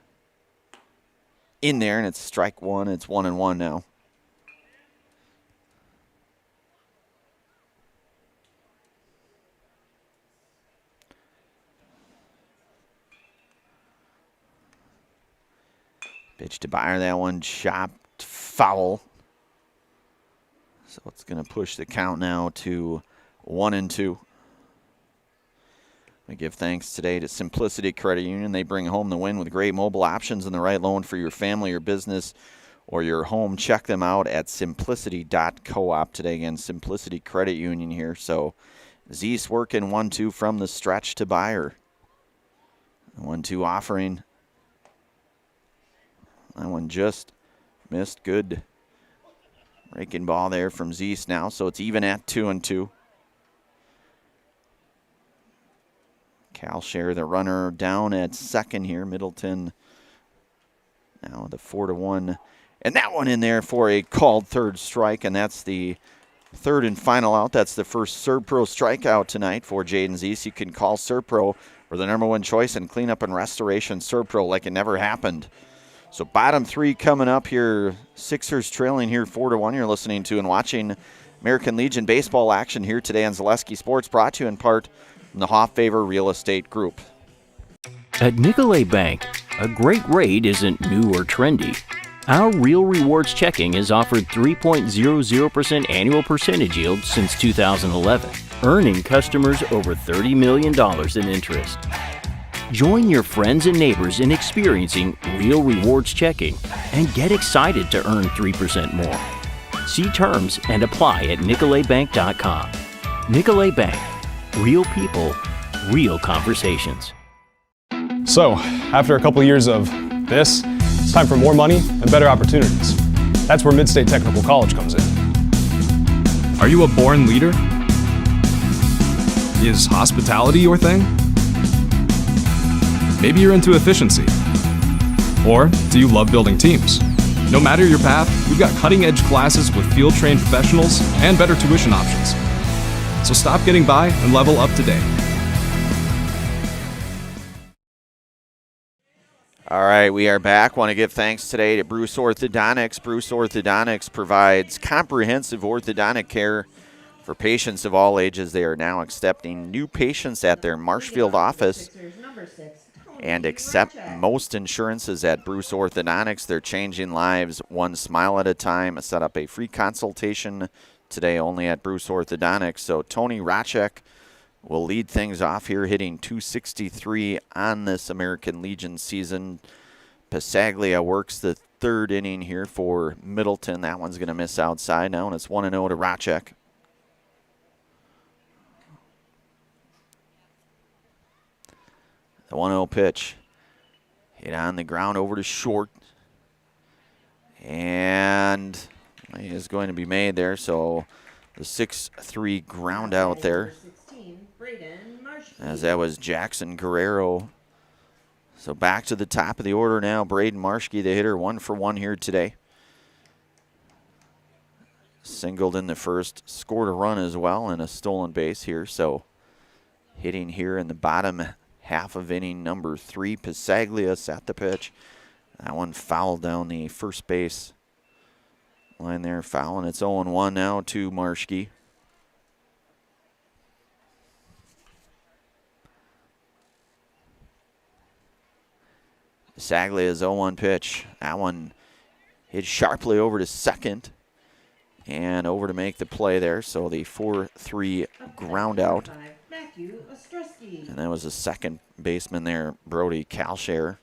In there, and it's strike one. It's 1-1 now. Pitch to Byer, that one chopped foul. So it's going to push the count now to 1-2. We give thanks today to Simplicity Credit Union. They bring home the win with great mobile options and the right loan for your family, your business, or your home. Check them out at simplicity.coop today. Again, Simplicity Credit Union here. So Zeese working 1-2 from the stretch to Byer. 1-2 offering. That one just missed. Good raking ball there from Zeese now. So it's even at 2-2. Calshare, the runner, down at second here. Middleton now the 4-1. And that one in there for a called third strike, and that's the third and final out. That's the first ServPro strikeout tonight for Jaden Zeese. You can call ServPro for the number one choice in cleanup and restoration, ServPro, like it never happened. So bottom three coming up here. Sixers trailing here 4-1. You're listening to and watching American Legion baseball action here today on Zaleski Sports, brought to you in part from the Hofffavor Real Estate Group. At Nicolay Bank, a great rate isn't new or trendy. Our Real Rewards checking has offered 3.00% annual percentage yield since 2011, earning customers over $30 million in interest. Join your friends and neighbors in experiencing Real Rewards checking and get excited to earn 3% more. See terms and apply at nicolaybank.com. Nicolay Bank. Real people, real conversations. So, after a couple years of this, it's time for more money and better opportunities. That's where Midstate Technical College comes in. Are you a born leader? Is hospitality your thing? Maybe you're into efficiency. Or do you love building teams? No matter your path, we've got cutting-edge classes with field-trained professionals and better tuition options. So stop getting by and level up today. All right, we are back. Want to give thanks today to Bruce Orthodontics. Bruce Orthodontics provides comprehensive orthodontic care for patients of all ages. They are now accepting new patients at their Marshfield office and accept most insurances at Bruce Orthodontics. They're changing lives one smile at a time. Set up a free consultation today only at Bruce Orthodontics. So Tony Racek will lead things off here, hitting .263 on this American Legion season. Pasaglia works the third inning here for Middleton. That one's going to miss outside now, and it's 1-0 to Racek. The 1-0 pitch. Hit on the ground over to short. And he is going to be made there, so the 6-3 ground out there. As that was Jackson Guerrero. So back to the top of the order now. Braden Marshke, the hitter, 1 for 1 here today. Singled in the first, scored a run as well, and a stolen base here. So hitting here in the bottom half of inning number 3. Pasaglia set the pitch. That one fouled down the first base line there, foul, and it's 0-1 now to Marshke. Pasaglia's 0-1 pitch. That one hit sharply over to second and over to make the play there. So the 4-3 ground out. And that was the second baseman there, Brody Calshare,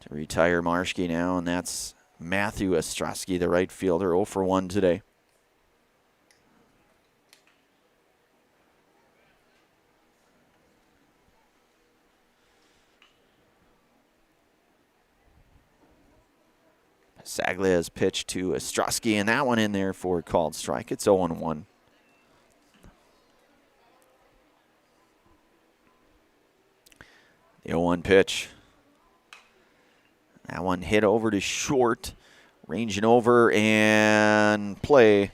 to retire Marshke now, and that's Matthew Ostrowski, the right fielder, 0 for 1 today. Pasaglia's pitch to Ostrowski, and that one in there for a called strike. It's 0-1. The 0-1 pitch. That one hit over to short, ranging over, and play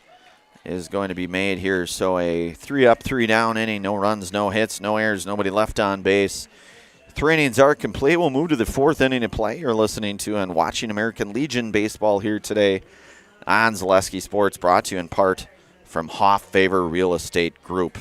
is going to be made here. So a 3-up, 3-down inning, no runs, no hits, no errors, nobody left on base. 3 innings are complete. We'll move to the 4th inning of play. You're listening to and watching American Legion baseball here today on Zaleski Sports, brought to you in part from Hofffavor Real Estate Group.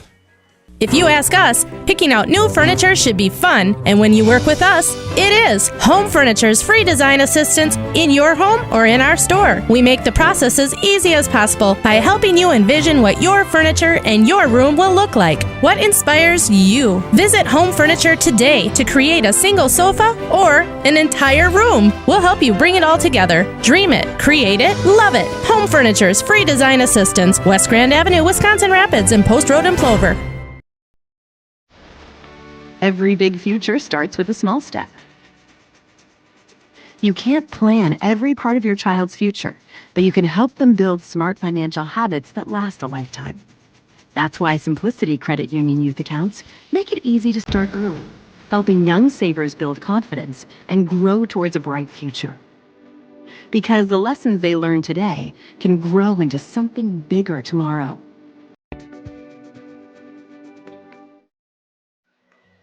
If you ask us, picking out new furniture should be fun, and when you work with us, it is. Home Furniture's free design assistance in your home or in our store. We make the process as easy as possible by helping you envision what your furniture and your room will look like. What inspires you? Visit Home Furniture today to create a single sofa or an entire room. We'll help you bring it all together. Dream it, create it, love it. Home Furniture's free design assistance, West Grand Avenue, Wisconsin Rapids, and Post Road in Plover. Every big future starts with a small step. You can't plan every part of your child's future, but you can help them build smart financial habits that last a lifetime. That's why Simplicity Credit Union Youth Accounts make it easy to start early, helping young savers build confidence and grow towards a bright future. Because the lessons they learn today can grow into something bigger tomorrow.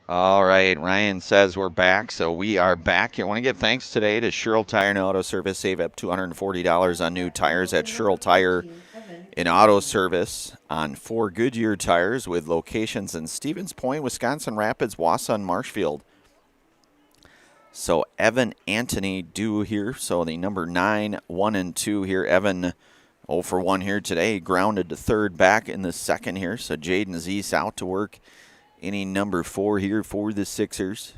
All right, Ryan says we're back, so we are back. I want to give thanks today to Sherrill Tire and Auto Service. Save up $240 on new tires at Sherrill Tire and Auto Service on 4 Goodyear tires with locations in Stevens Point, Wisconsin Rapids, Wausau, and Marshfield. So Evan Anthony due here. So the number 9, 1 and 2 here. Evan 0 for 1 here today. Grounded to third, back in the second here. So Jaden Zeese out to work. Inning number 4 here for the Sixers.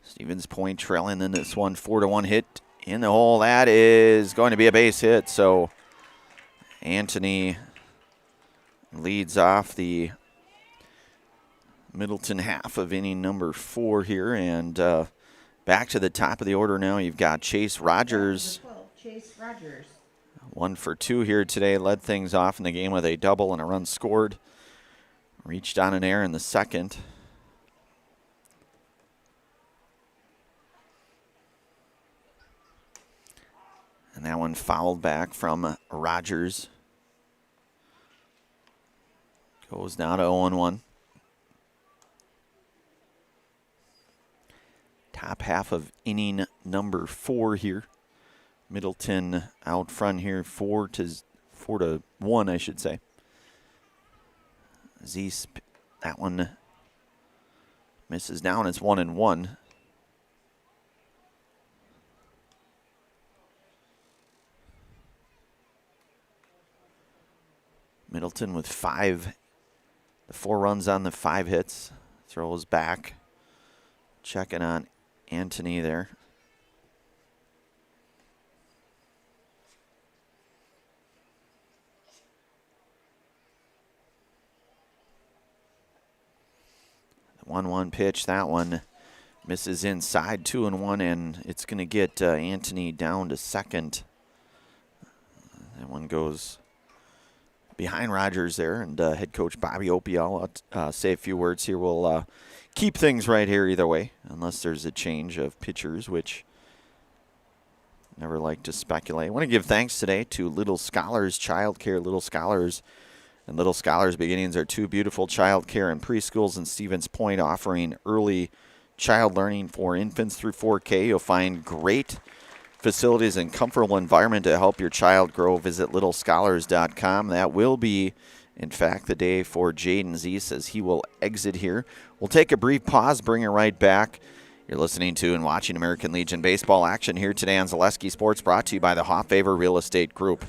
Stevens Point trailing in this one, 4-1 hit in the hole. That is going to be a base hit. So Anthony leads off the Middleton half of inning number 4 here. And back to the top of the order now. You've got Chase Rogers. Chase Rogers. 1 for 2 here today. Led things off in the game with a double and a run scored. Reached on an air in the second. And that one fouled back from Rogers. Goes now to 0-1. Top half of inning number 4 here. Middleton out front here, 4-1, I should say. Zeese, that one misses down. It's 1-1. Middleton with 5, the 4 runs on the 5 hits. Throws back, checking on Anthony there. The 1-1 pitch, that one misses inside, 2-1, and it's going to get Anthony down to second. That one goes behind Rogers there, and head coach Bobby Opie, I'll say a few words here. We'll keep things right here either way, unless there's a change of pitchers, which never like to speculate. I want to give thanks today to Little Scholars Childcare. Little Scholars and Little Scholars Beginnings are 2 beautiful child care and preschools in Stevens Point, offering early child learning for infants through 4K. You'll find great facilities and comfortable environment to help your child grow. Visit littlescholars.com. That will be, in fact, the day for Jaden Zeese as he will exit here. We'll take a brief pause, bring it right back. You're listening to and watching American Legion baseball action here today on Zaleski Sports, brought to you by the Hoffavor Real Estate Group.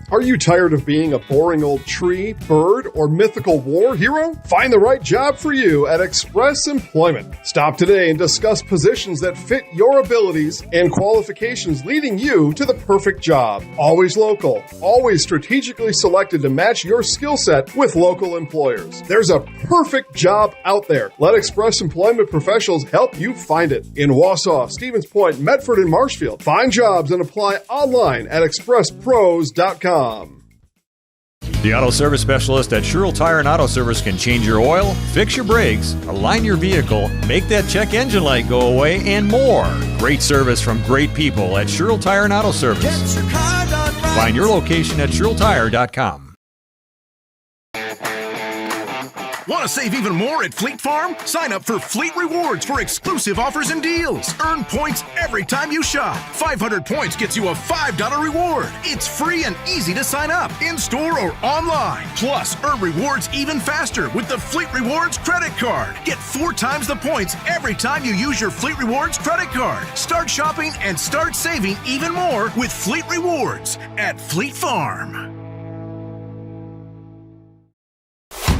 Are you tired of being a boring old tree, bird, or mythical war hero? Find the right job for you at Express Employment. Stop today and discuss positions that fit your abilities and qualifications, leading you to the perfect job. Always local, always strategically selected to match your skill set with local employers. There's a perfect job out there. Let Express Employment professionals help you find it. In Wausau, Stevens Point, Medford, and Marshfield. Find jobs and apply online at expresspros.com. The auto service specialist at Sherrill Tire and Auto Service can change your oil, fix your brakes, align your vehicle, make that check engine light go away, and more. Great service from great people at Sherrill Tire and Auto Service. Find your location at SherrillTire.com. Want to save even more at Fleet Farm? Sign up for Fleet Rewards for exclusive offers and deals. Earn points every time you shop. 500 points gets you a $5 reward. It's free and easy to sign up, in-store or online. Plus, earn rewards even faster with the Fleet Rewards credit card. Get 4 times the points every time you use your Fleet Rewards credit card. Start shopping and start saving even more with Fleet Rewards at Fleet Farm.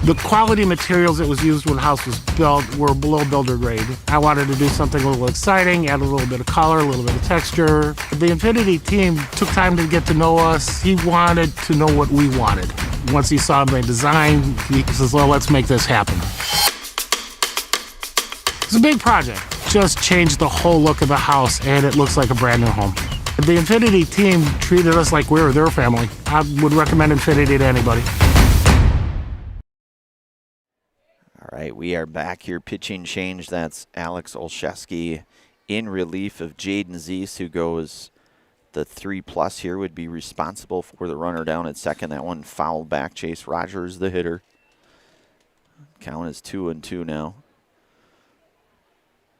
The quality materials that was used when the house was built were below builder grade. I wanted to do something a little exciting, add a little bit of color, a little bit of texture. The Infinity team took time to get to know us. He wanted to know what we wanted. Once he saw my design, he says, well, let's make this happen. It's a big project. Just changed the whole look of the house, and it looks like a brand new home. The Infinity team treated us like we were their family. I would recommend Infinity to anybody. All right, we are back here. Pitching change. That's Alex Olszewski in relief of Jaden Zeese, who goes the 3+ here, would be responsible for the runner down at second. That one fouled back. Chase Rogers, the hitter. Count is 2-2 now.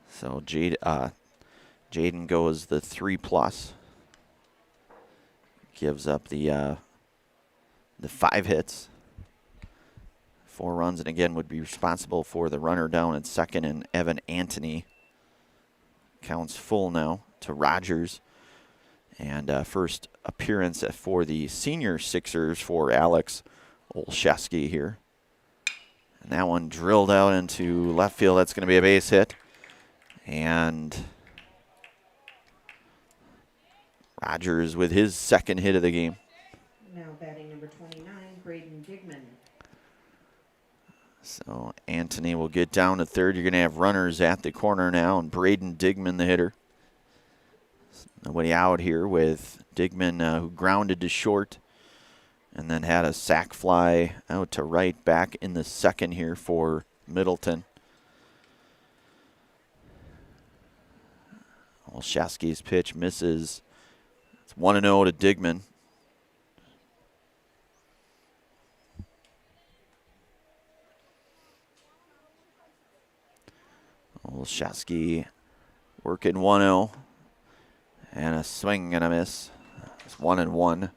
So Jaden goes the 3+. Gives up the 5 hits. 4 runs, and again would be responsible for the runner down at second, and Evan Antony counts full now to Rogers. And first appearance for the senior Sixers for Alex Olszewski here. And that one drilled out into left field. That's going to be a base hit. And Rogers with his second hit of the game. Now batting number 29, Braden Digman. So Antony will get down to third. You're going to have runners at the corner now, and Braden Digman, the hitter. Nobody out here with Digman, who grounded to short and then had a sac fly out to right back in the second here for Middleton. Olszewski's pitch misses. It's 1-0 to Digman. Olszewski working 1-0. And a swing and a miss. It's 1-1.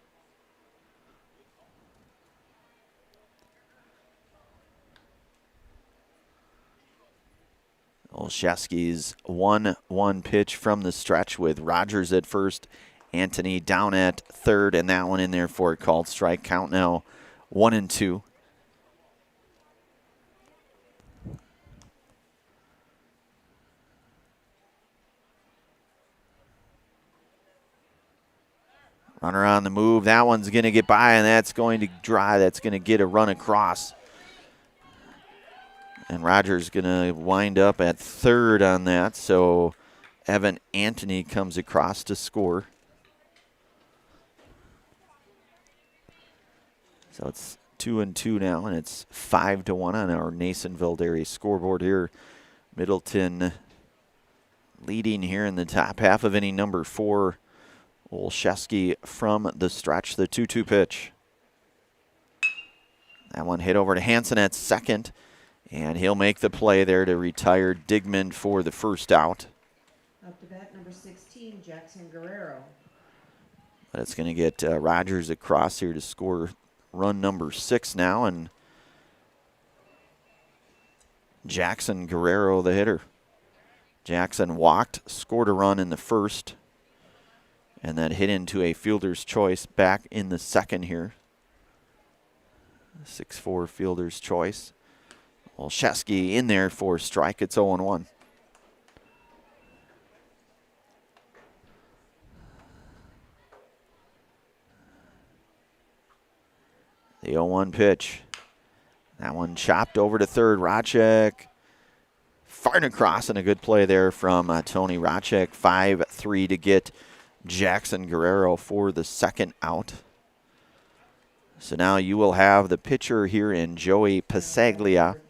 Olszewski's 1-1 pitch from the stretch with Rogers at first, Antony down at third, and that one in there for a called strike. Count now 1-2. Runner on the move. That one's going to get by, and that's going to dry. That's going to get a run across. And Rogers going to wind up at third on that. So Evan Antony comes across to score. So it's 2-2 now, and it's 5-1 on our Nasonville Dairy scoreboard here. Middleton leading here in the top half of inning number 4. Olszewski from the stretch, the 2-2 pitch. That one hit over to Hansen at second, and he'll make the play there to retire Digman for the first out. Up to bat number 16, Jackson Guerrero. But it's going to get Rogers across here to score run number 6 now, and Jackson Guerrero, the hitter. Jackson walked, scored a run in the first, and then hit into a fielder's choice back in the second here. 6-4 fielder's choice. Olszewski in there for a strike. It's 0-1. The 0-1 pitch. That one chopped over to third. Racek firing across, and a good play there from Tony Racek. 5-3 to get Jackson Guerrero for the second out. So now you will have the pitcher here in Joey Pasaglia.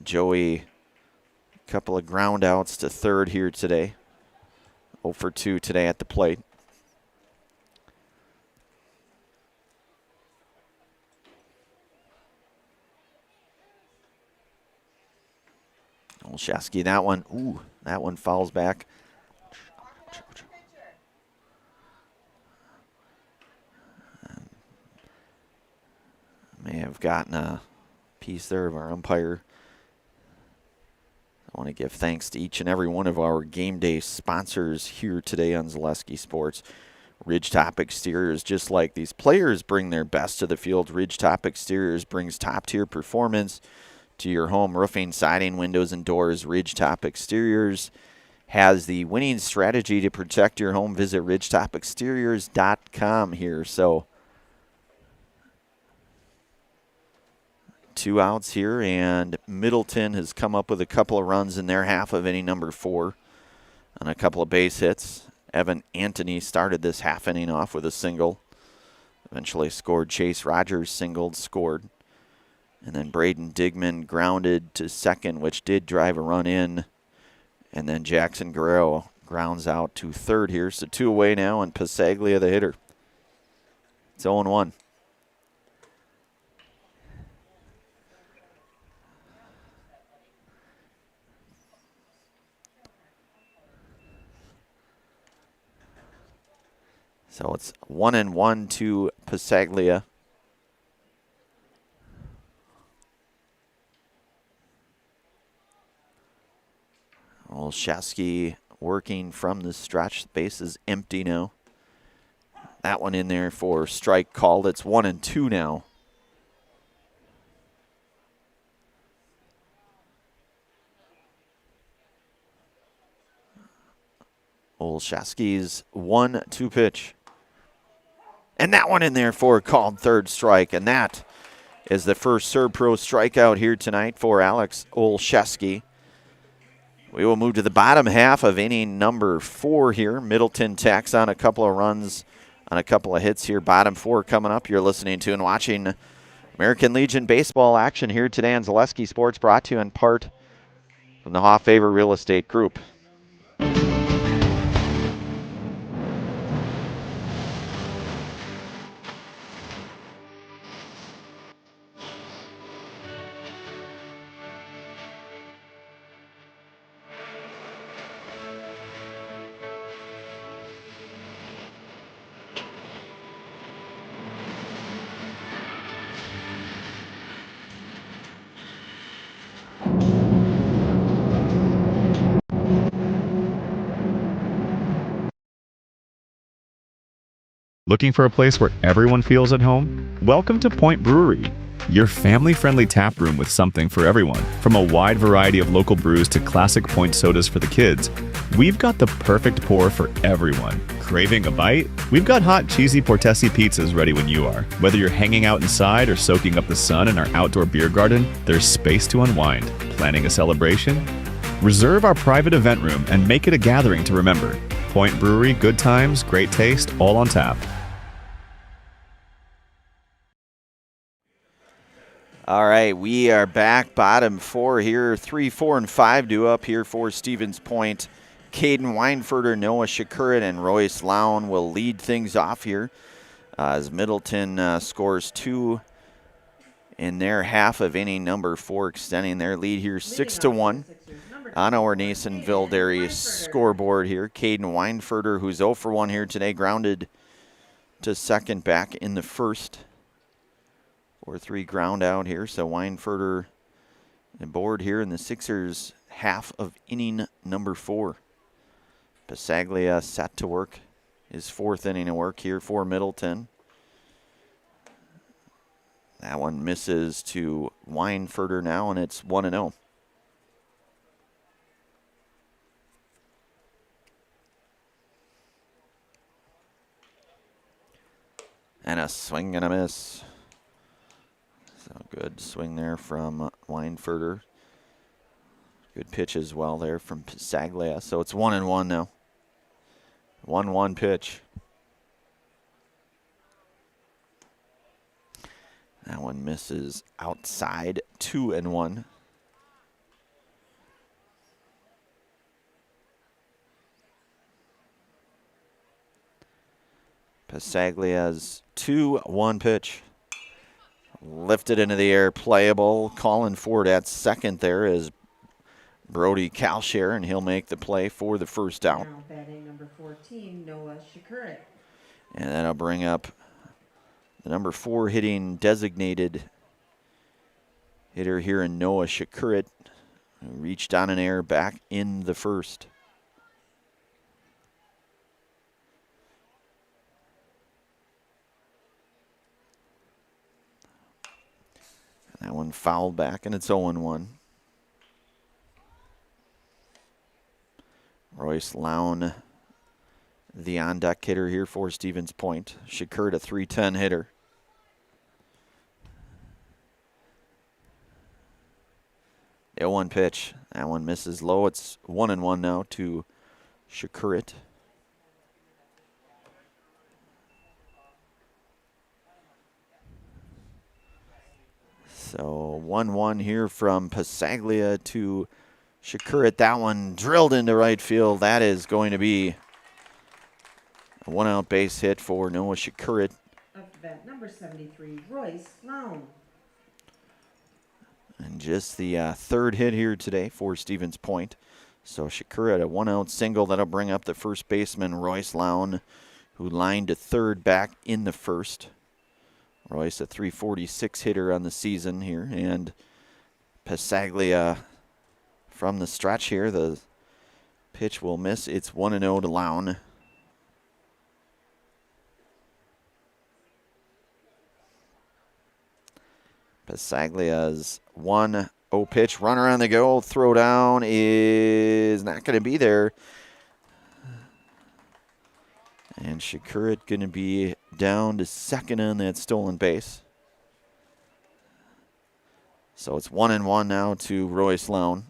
Joey, a couple of ground outs to third here today. 0 for 2 today at the plate. Olszewski, that one fouls back. May have gotten a piece there of our umpire. I want to give thanks to each and every one of our game day sponsors here today on Zaleski Sports. Ridgetop Exteriors, just like these players bring their best to the field, Ridgetop Exteriors brings top-tier performance to your home. Roofing, siding, windows, and doors. Ridgetop Exteriors has the winning strategy to protect your home. Visit ridgetopexteriors.com here. So 2 outs here, and Middleton has come up with a couple of runs in their half of inning number 4 on a couple of base hits. Evan Antony started this half inning off with a single. Eventually scored. Chase Rogers singled, scored. And then Braden Digman grounded to second, which did drive a run in. And then Jackson Guerrero grounds out to third here. So 2 away now, and Pasaglia the hitter. It's 0-1. So it's 1-1 to Pasaglia. Olszewski working from the stretch. The base is empty now. That one in there for strike called. It's 1-2 now. Olszewski's 1-2 pitch. And that one in there for a called third strike. And that is the first Servpro strikeout here tonight for Alex Olszewski. We will move to the bottom half of inning number 4 here. Middleton tacks on a couple of runs on a couple of hits here. Bottom 4 coming up. You're listening to and watching American Legion baseball action here today on Zaleski Sports, brought to you in part from the Hoffavor Real Estate Group. Looking for a place where everyone feels at home? Welcome to Point Brewery, your family-friendly tap room with something for everyone. From a wide variety of local brews to classic Point sodas for the kids, we've got the perfect pour for everyone. Craving a bite? We've got hot, cheesy Portesi pizzas ready when you are. Whether you're hanging out inside or soaking up the sun in our outdoor beer garden, there's space to unwind. Planning a celebration? Reserve our private event room and make it a gathering to remember. Point Brewery, good times, great taste, all on tap. All right, we are back. Bottom 4 here. 3, 4, and 5 due up here for Stevens Point. Caden Weinfurter, Noah Shakurin, and Royce Lown will lead things off here as Middleton scores 2 in their half of inning number 4, extending their lead here 6-1 on our Nasonville Dairy scoreboard here. Caden Weinfurter, who's 0 for 1 here today, grounded to second back in the first. 4-3 ground out here, so Weinfurter aboard here in the Sixers' half of inning number 4. Pasaglia set to work his 4th inning of work here for Middleton. That one misses to Weinfurter now, and it's 1-0. And a swing and a miss. So good swing there from Weinfurter. Good pitch as well there from Pasaglia. So it's 1-1 now. 1-1 pitch. That one misses outside. 2-1. Pasaglia's 2-1 pitch. Lifted into the air, playable. Colin Ford at second there as Brody Kalshare, and he'll make the play for the first out. Now batting number 14, Noah Shikurit. And that'll bring up the number 4 hitting designated hitter here in Noah Shikurit, who reached on an air back in the first. That one fouled back, and it's 0-1. Royce Lown, the on-deck hitter here for Stevens Point. Shikurit, a .310 hitter. The 0-1 pitch. That one misses low. It's 1-1 now to Shikurit. So 1-1 here from Pasaglia to Shikurit. That one drilled into right field. That is going to be a 1-out base hit for Noah Shikurit. Up to bat number 73, Royce Lown. And just the third hit here today for Stevens Point. So Shikurit, a 1-out single. That'll bring up the first baseman, Royce Lown, who lined to third back in the first. Royce, a .346 hitter on the season here. And Pasaglia from the stretch here. The pitch will miss. It's 1-0 to Lown. Pasaglia's 1-0 pitch. Runner on the go. Throw down is not going to be there. And Shikurit going to be down to second on that stolen base. So it's 1-1 now to Royce Lown.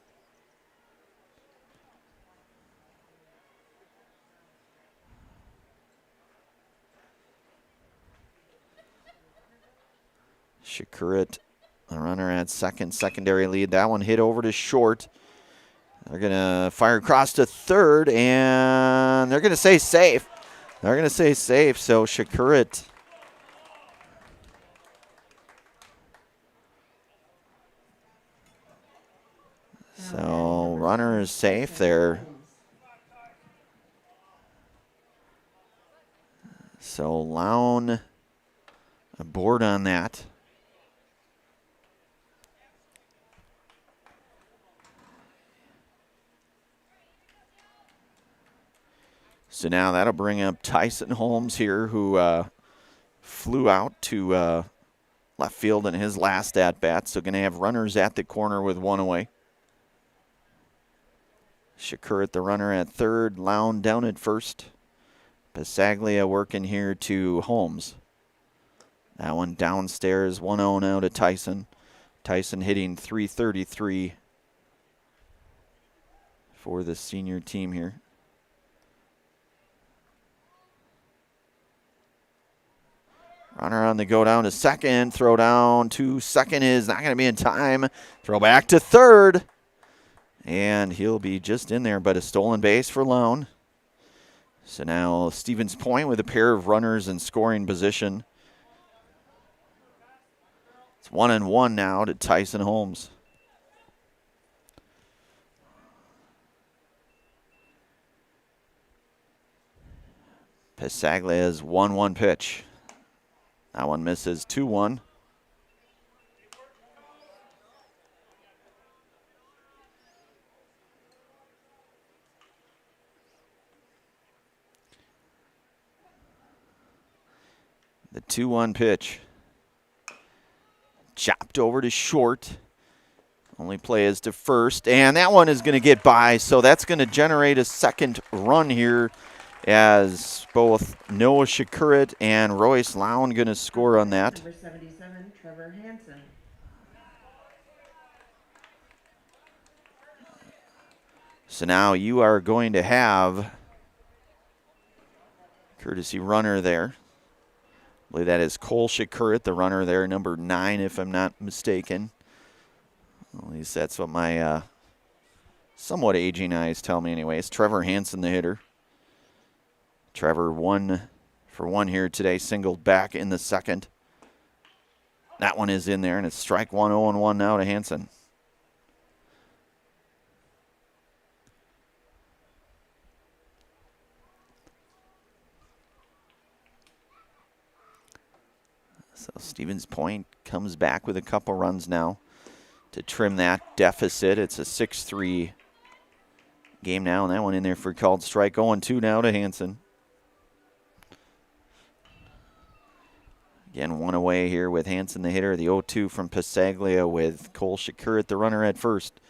Shikurit, the runner at second, secondary lead. That one hit over to short. They're going to fire across to third, and they're going to say safe. They're going to say safe, so Shikurit. So runner is safe there. So Lown aboard on that. So now that'll bring up Tyson Holmes here, who flew out to left field in his last at-bat. So going to have runners at the corner with one away. Shikurit, the runner at third. Lown down at first. Pasaglia working here to Holmes. That one downstairs, 1-0 now to Tyson. Tyson hitting .333 for the senior team here. Runner on the go down to second. Throw down to second is not going to be in time. Throw back to third. And he'll be just in there, but a stolen base for Lown. So now Stevens Point with a pair of runners in scoring position. It's 1-1 now to Tyson Holmes. Pasaglia's 1-1 pitch. That one misses 2-1. The 2-1 pitch. Chopped over to short. Only play is to first. And that one is going to get by, so that's going to generate a second run here as both Noah Shikurit and Royce Lown going to score on that. Number 77, Trevor Hansen. So now you are going to have courtesy runner there. I believe that is Cole Shikurit, the runner there, number 9, if I'm not mistaken. At least that's what my somewhat aging eyes tell me anyways. Trevor Hansen, the hitter. Trevor 1 for 1 here today, singled back in the second. That one is in there, and it's strike 1, 0-1 now to Hansen. So Stevens Point comes back with a couple runs now to trim that deficit. It's a 6-3 game now, and that one in there for a called strike. 0-2 now to Hansen. Again, one away here with Hansen, the hitter. The 0-2 from Pasaglia with Cole Shakur at the runner at first.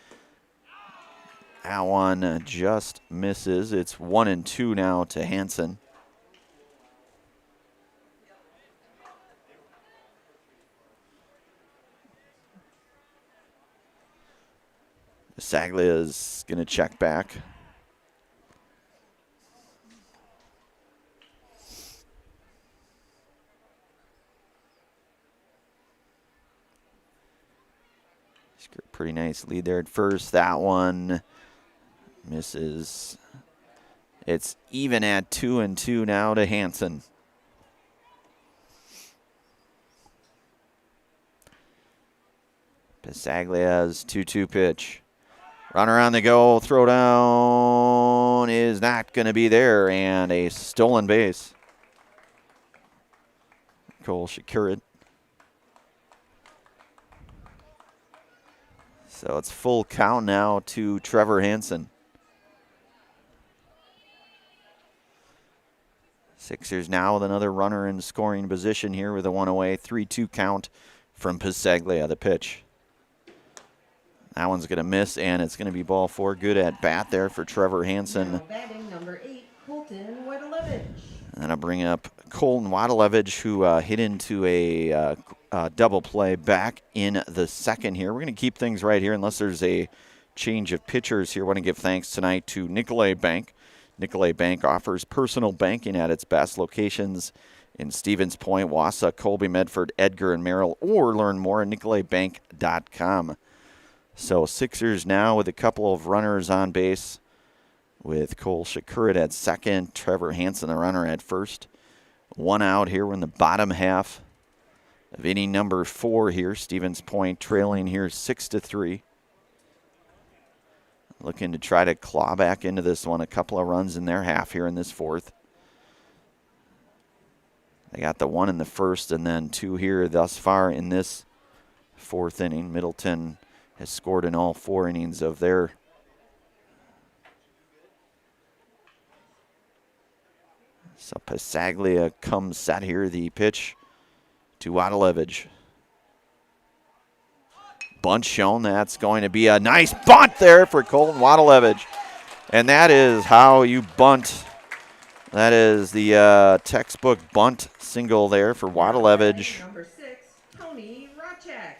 That one just misses. It's 1-2 now to Hansen. Pasaglia is going to check back. Pretty nice lead there at first. That one misses. It's even at 2-2 now to Hansen. Pasaglia's 2-2 pitch. Runner on the go, throw down is not going to be there, and a stolen base. Cole Shakur. So it's full count now to Trevor Hansen. Sixers now with another runner in scoring position here with a one away. 3-2 count from Pasaglia, the pitch. That one's going to miss, and it's going to be ball four. Good at bat there for Trevor Hansen. Now batting number 8, Colton Wadelevich. And I'll bring up Colton Wadelevich, who hit into a double play back in the second here. We're going to keep things right here unless there's a change of pitchers here. I want to give thanks tonight to Nicolay Bank. Nicolay Bank offers personal banking at its best locations in Stevens Point, Wausau, Colby, Medford, Edgar, and Merrill, or learn more at nicolaybank.com. So Sixers now with a couple of runners on base with Cole Shakur at second, Trevor Hansen, the runner, at first. One out here. We're in the bottom half of inning number 4 here. Stevens Point trailing here 6-3. Looking to try to claw back into this one. A couple of runs in their half here in this fourth. They got the one in the first and then 2 here thus far in this fourth inning. Middleton has scored in all 4 innings of their So Pasaglia comes set here. The pitch to Wadelevich. Bunt shown. That's going to be a nice bunt there for Colton Wadelevich. And that is how you bunt. That is the textbook bunt single there for Wadelevich. Number 6, Tony Rachek.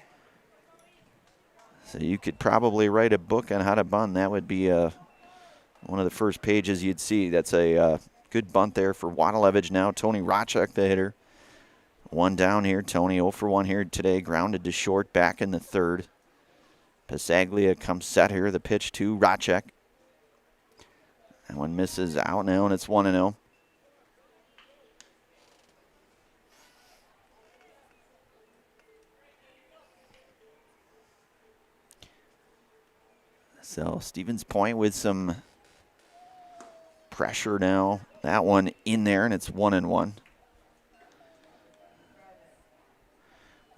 So you could probably write a book on how to bunt. That would be one of the first pages you'd see. That's a good bunt there for Wadelevich now. Tony Rachek, the hitter. One down here. Tony 0 for 1 here today. Grounded to short back in the third. Pasaglia comes set here. The pitch to Rachek. That one misses out now, and it's 1-0. So Stevens Point with some pressure now. That one in there, and it's 1-1.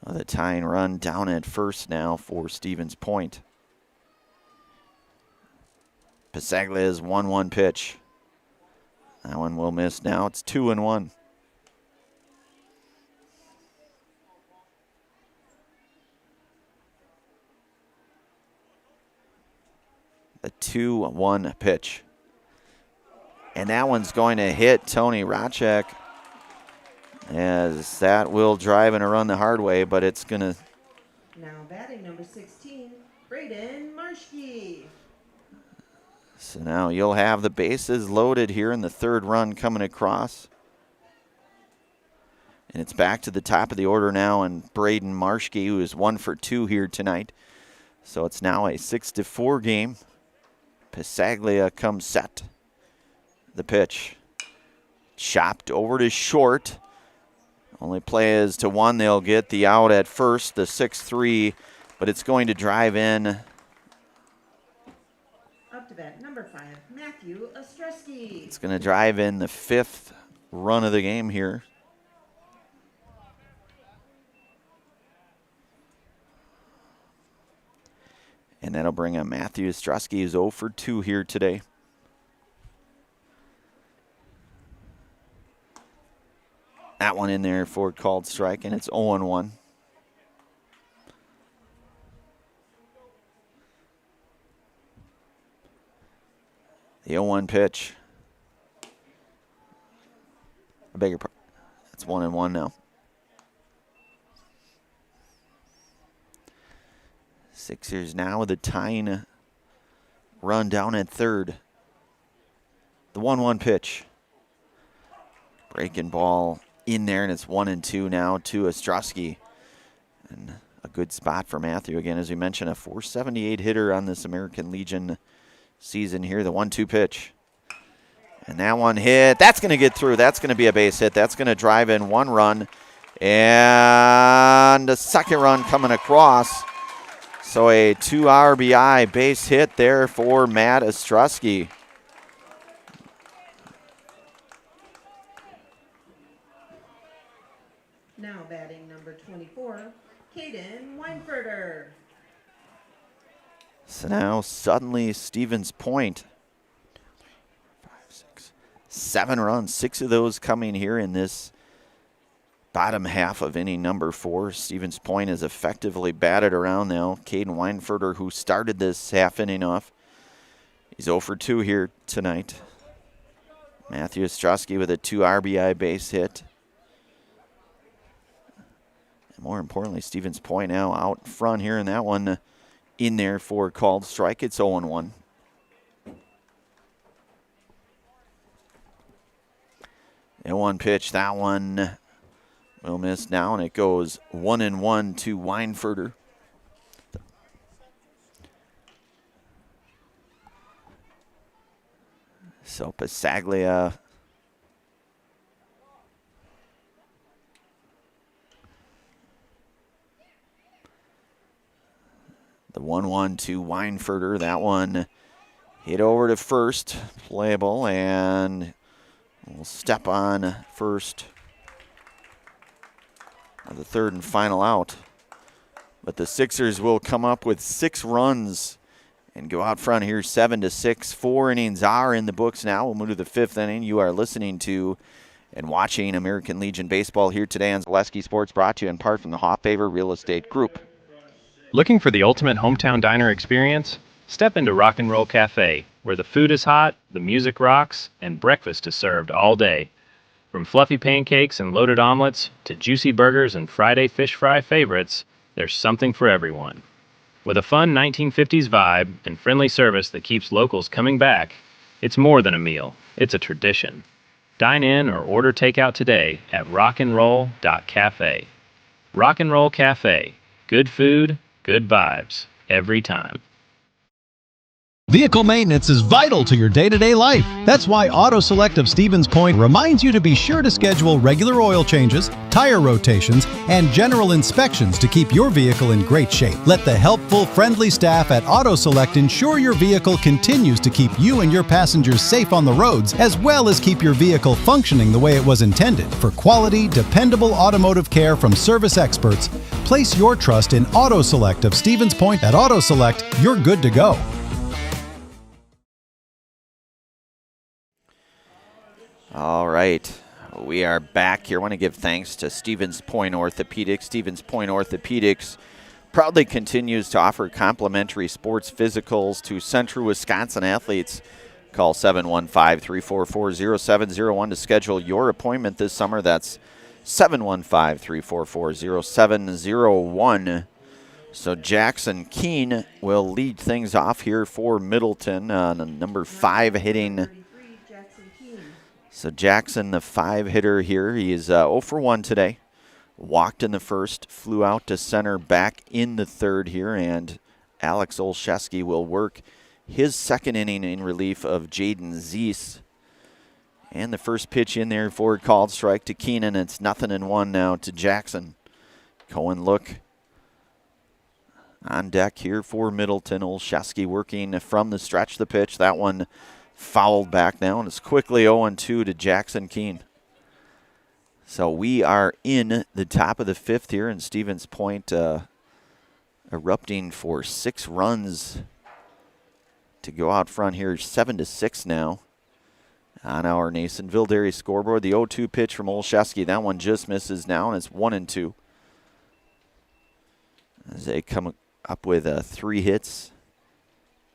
The tying run down at first now for Stevens Point. Pasaglia's 1-1 pitch. That one will miss now. It's 2-1. The 2-1 pitch. And that one's going to hit Tony Rachek, as that will drive in a run the hard way, but it's going to. Now batting number 16, Braden Marshke. So now you'll have the bases loaded here in the third run coming across. And it's back to the top of the order now, and Braden Marshke, who is 1 for 2 here tonight. So it's now a 6-4 game. Pasaglia comes set. The pitch. Chopped over to short. Only play is to 1. They'll get the out at first, the 6-3, but it's going to drive in. Up to bat number 5, Matthew Ostrowski. It's going to drive in the 5th run of the game here. And that'll bring a Matthew Ostrowski, who's 0 for 2 here today. That one in there for called strike, and it's 0-1. The 0-1 pitch. I beg your pardon. That's 1-1 now. Sixers now with a tying run down at third. The 1-1 pitch. Breaking ball in there, and it's 1-2 now to Ostrowski. And a good spot for Matthew. Again, as we mentioned, a .478 hitter on this American Legion season here. The 1-2 pitch. And that one hit. That's going to get through. That's going to be a base hit. That's going to drive in 1 run. And a second run coming across. So a 2 RBI base hit there for Matt Ostrowski. Now batting number 24, Caden Weinferter. So now suddenly Stevens Point. 7 runs, 6 of those coming here in this bottom half of inning number 4. Stevens Point is effectively batted around now. Caden Weinferter, who started this half inning off, he's 0 for 2 here tonight. Matthew Ostrowski with a 2 RBI base hit. And more importantly, Stevens Point now out front here, and that one in there for called strike. It's 0-1. And 1 pitch, that one will miss now, and it goes 1-1 to Weinferter. So Pasaglia the 1-1 to Weinferter. That one hit over to first, playable, and we'll step on first on the third and final out. But the Sixers will come up with 6 runs and go out front here 7-6. 4 innings are in the books now. We'll move to the 5th inning. You are listening to and watching American Legion Baseball here today on Zaleski Sports, brought to you in part from the Hoffavor Real Estate Group. Looking for the ultimate hometown diner experience? Step into Rock and Roll Cafe, where the food is hot, the music rocks, and breakfast is served all day. From fluffy pancakes and loaded omelets to juicy burgers and Friday fish fry favorites, there's something for everyone. With a fun 1950s vibe and friendly service that keeps locals coming back, it's more than a meal, it's a tradition. Dine in or order takeout today at rockandroll.cafe. Rock and Roll Cafe. Good food, good vibes, every time. Vehicle maintenance is vital to your day-to-day life. That's why Auto Select of Stevens Point reminds you to be sure to schedule regular oil changes, tire rotations, and general inspections to keep your vehicle in great shape. Let the helpful, friendly staff at Auto Select ensure your vehicle continues to keep you and your passengers safe on the roads, as well as keep your vehicle functioning the way it was intended. For quality, dependable automotive care from service experts, place your trust in Auto Select of Stevens Point. At Auto Select, you're good to go. All right, we are back here. I want to give thanks to Stevens Point Orthopedics. Stevens Point Orthopedics proudly continues to offer complimentary sports physicals to Central Wisconsin athletes. Call 715-344-0701 to schedule your appointment this summer. That's 715-344-0701. So Jackson Keene will lead things off here for Middleton, number 5 hitting. So Jackson, the 5 hitter here, he is 0 for 1 today. Walked in the first, flew out to center, back in the third here, and Alex Olszewski will work his second inning in relief of Jaden Zeese. And the first pitch in there for a called strike to Keenan. It's 0-1 now to Jackson. Cohen look on deck here for Middleton. Olszewski working from the stretch the pitch. That one fouled back now, and it's quickly 0-2 to Jackson Keene. So we are in the top of the 5th here, and Stevens Point erupting for 6 runs to go out front here, 7-6 now on our Nasonville Dairy scoreboard. The 0-2 pitch from Olszewski. That one just misses now, and it's 1-2. As they come up with 3 hits.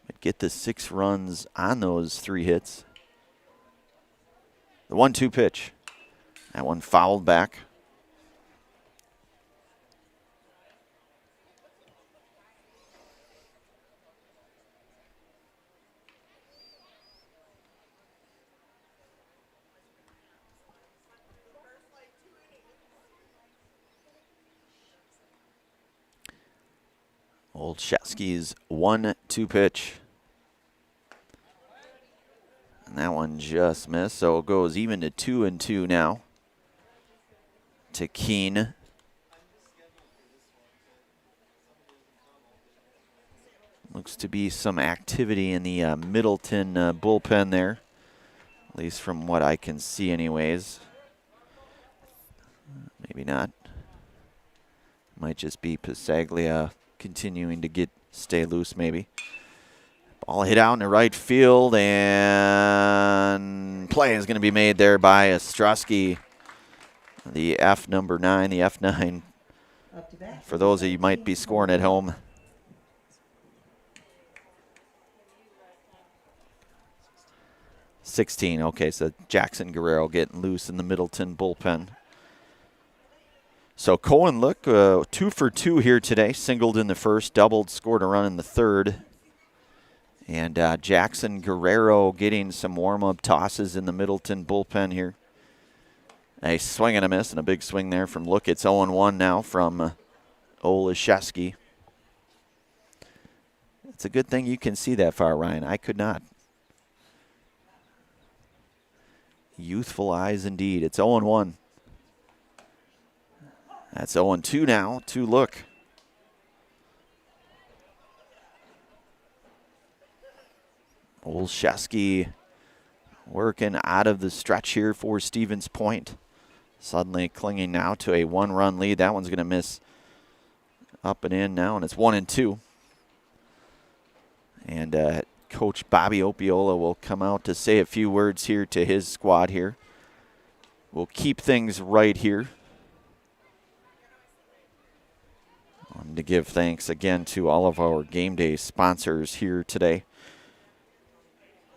But get the 6 runs on those 3 hits. The 1-2 pitch. That one fouled back. Olszewski's 1-2 pitch. And that one just missed, so it goes even to 2-2 now. To Keene. Looks to be some activity in the Middleton bullpen there, at least from what I can see anyways. Maybe not. Might just be Pasaglia continuing to stay loose maybe. Ball hit out in the right field, and play is going to be made there by Ostrowski. The number 9, the F9, for those of you might be scoring at home. '16, okay, so Jackson Guerrero getting loose in the Middleton bullpen. So Cohen, look, 2 for 2 here today. Singled in the first, doubled, scored a run in the third. And Jackson Guerrero getting some warm-up tosses in the Middleton bullpen here. A swing and a miss, and a big swing there from Look. It's 0-1 now from Olszewski. It's a good thing you can see that far, Ryan. I could not. Youthful eyes indeed. It's 0-1. That's 0-2 now to Look. Olszewski working out of the stretch here for Stevens Point. Suddenly clinging now to a 1-run lead. That one's going to miss up and in now, and it's 1-2. And Coach Bobby Opiola will come out to say a few words here to his squad here. We'll keep things right here. I wanted to give thanks again to all of our game day sponsors here today.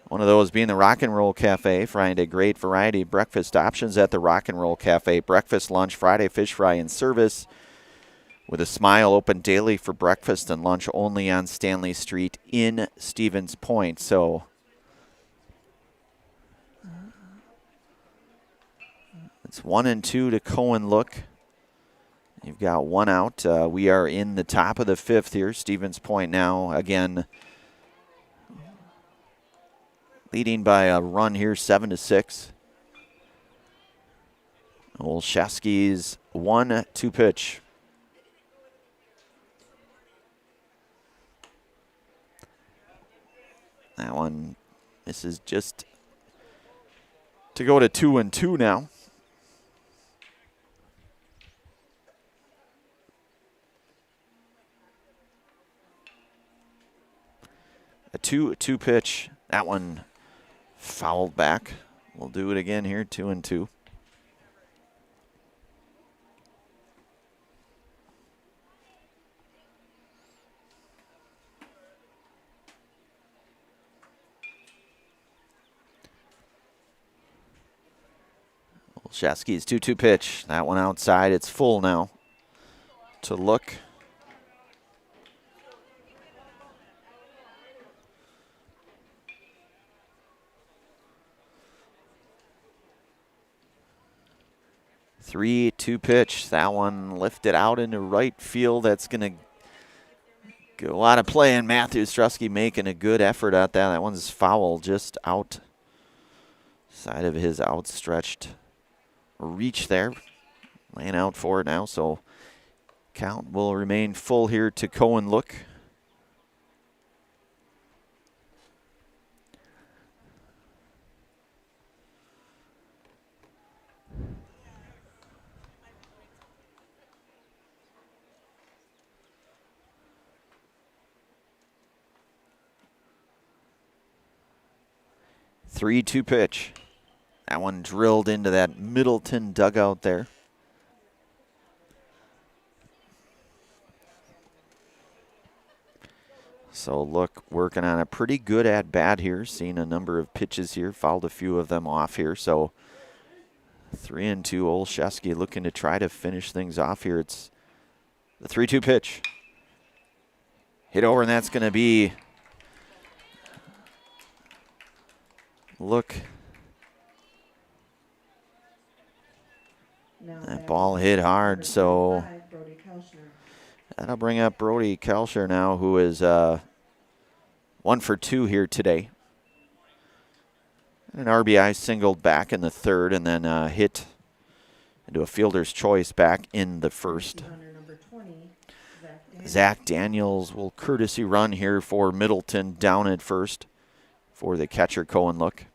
One of those being the Rock and Roll Cafe, finding a great variety of breakfast options at the Rock and Roll Cafe. Breakfast, lunch, Friday fish fry and service. With a smile, open daily for breakfast and lunch only on Stanley Street in Stevens Point. So it's 1-2 to Cohen Look. You've got 1 out. We are in the top of the 5th here. Stevens Point now again leading by a run here, 7-6. Olszewski's 1-2 pitch. That one, this is just to go to 2-2 now. A 2-2 pitch. That one fouled back. We'll do it again here, 2-2. Olszewski's 2-2 pitch. That one outside. It's full now to Look. Three-two pitch. That one lifted out into right field. That's going to go out of play, and Matthew Ostrowski making a good effort at that. That one's foul, just outside of his outstretched reach there. Laying out for it now, so count will remain full here to Cohen Look. 3-2 pitch. That one drilled into that Middleton dugout there. So look, working on a pretty good at-bat here. Seeing a number of pitches here. Fouled a few of them off here. So 3-2. Olszewski looking to try to finish things off here. It's the 3-2 pitch. Hit over, and that's going to be, look. That ball hit hard, so that'll bring up Brody Kelcher now, who is 1 for 2 here today. An RBI singled back in the third, and then hit into a fielder's choice back in the first. Zach Daniels will courtesy run here for Middleton down at first for the catcher Cohen Look.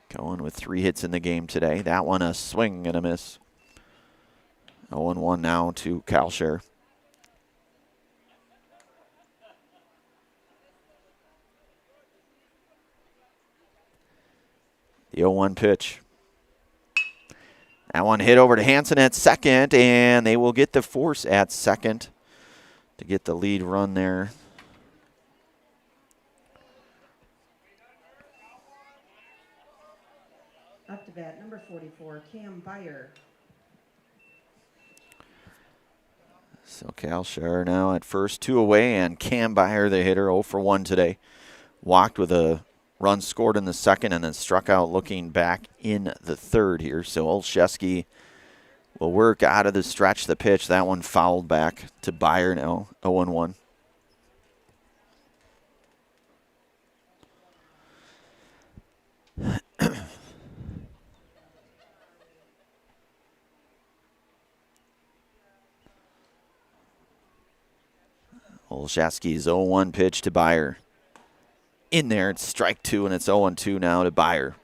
Cohen with 3 hits in the game today. That one a swing and a miss. 0-1 now to Kalshare. The 0-1 pitch. That one hit over to Hansen at second, and they will get the force at second to get the lead run there. Up to bat, number 44, Cam Byer. So Kalshare now at first, 2 away, and Cam Byer, the hitter, 0 for 1 today. Walked with a run scored in the second and then struck out looking back in the third here. So Olszewski will work out of the stretch the pitch. That one fouled back to Byer now, 0-1. Olszewski's 0-1 pitch to Byer. In there, it's strike 2, and it's 0-2 now to Byer.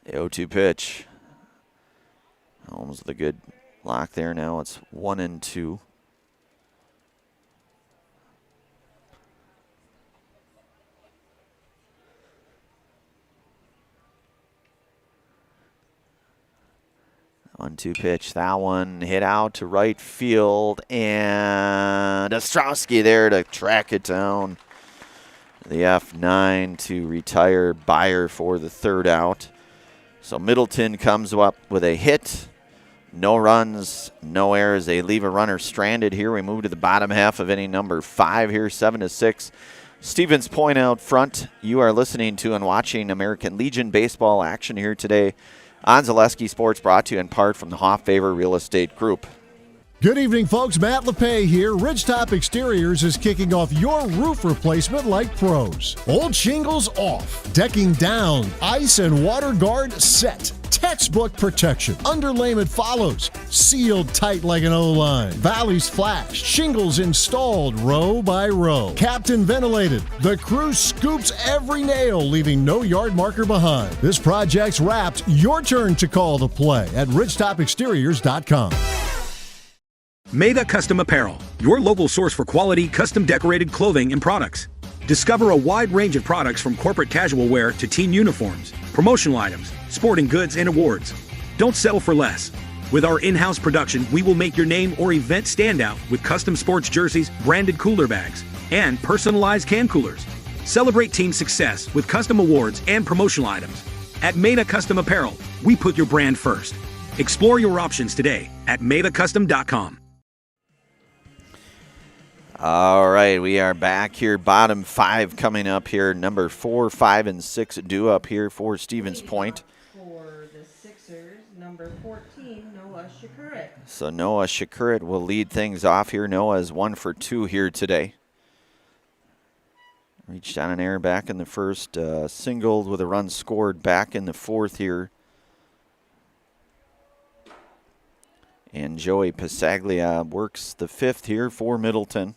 The 0-2 pitch. Holmes with a good lock there. Now it's 1-2. One-two pitch. That one hit out to right field, and Ostrowski there to track it down. The F9 to retire Byer for the third out. So Middleton comes up with a hit. No runs, no errors. They leave a runner stranded here. We move to the bottom half of inning number 5 here, 7-6. Stevens Point out front. You are listening to and watching American Legion baseball action here today on Zaleski Sports, brought to you in part from the Hofffavor Real Estate Group. Good evening, folks. Matt LePay here. Ridgetop Exteriors is kicking off your roof replacement like pros. Old shingles off, decking down, ice and water guard set. Textbook protection. Underlayment follows. Sealed tight like an O-line. Valleys flashed. Shingles installed row by row. Captain ventilated. The crew scoops every nail, leaving no yard marker behind. This project's wrapped. Your turn to call the play at ridgetopexteriors.com. Maida Custom Apparel, your local source for quality, custom decorated clothing and products. Discover a wide range of products from corporate casual wear to team uniforms, promotional items, sporting goods, and awards. Don't settle for less. With our in-house production, we will make your name or event stand out with custom sports jerseys, branded cooler bags, and personalized can coolers. Celebrate team success with custom awards and promotional items. At Maida Custom Apparel, we put your brand first. Explore your options today at maidacustom.com. All right, we are back here. Bottom 5 coming up here. Number 4, 5, and 6 due up here for Stevens Point. For the Sixers, number 14, Noah Shakurit. So Noah Shakurit will lead things off here. Noah is 1 for 2 here today. Reached on an error back in the first, singled with a run scored back in the fourth here. And Joey Pasaglia works the 5th here for Middleton.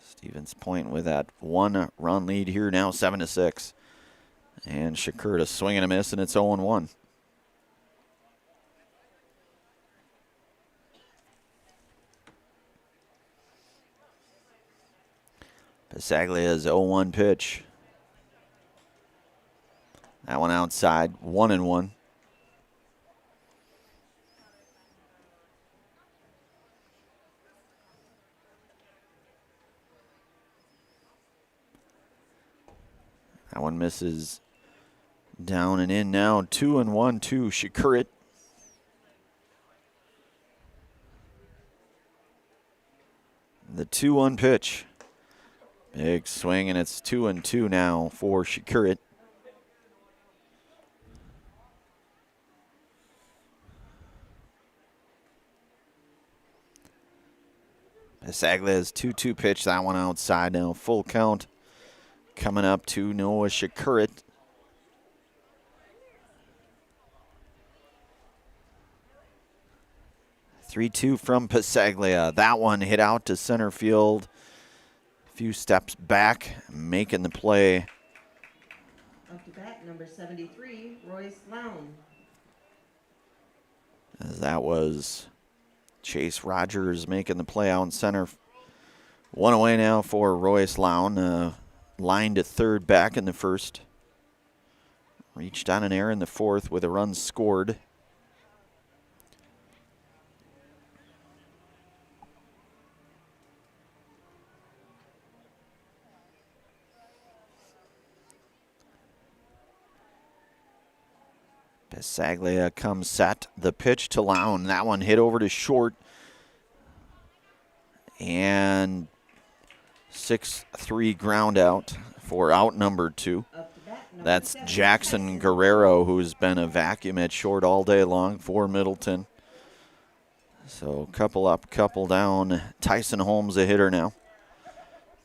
Stevens Point with that 1-run lead here now, 7-6. And Shakur a swing and a miss, and it's 0-1. Pasaglia's 0-1 pitch. That one outside, 1-1. That one misses down and in now. 2-1 to Shakurit. The 2-1 pitch. Big swing, and it's 2-2 now for Shakurit. Pasaglia's 2-2 pitch. That one outside now. Full count. Coming up to Noah Shakurit. (3-2) from Pasaglia. That one hit out to center field. A few steps back, making the play. Up to bat, number 73, Royce Lown. As that was Chase Rogers making the play out in center. One away now for Royce Lown. Line to third back in the first. Reached on an error in the fourth with a run scored. Pasaglia comes set. The pitch to Lown. That one hit over to short. And 6-3 ground out for out number 2. That's Jackson Guerrero, who's been a vacuum at short all day long for Middleton. So couple up, couple down. Tyson Holmes a hitter now.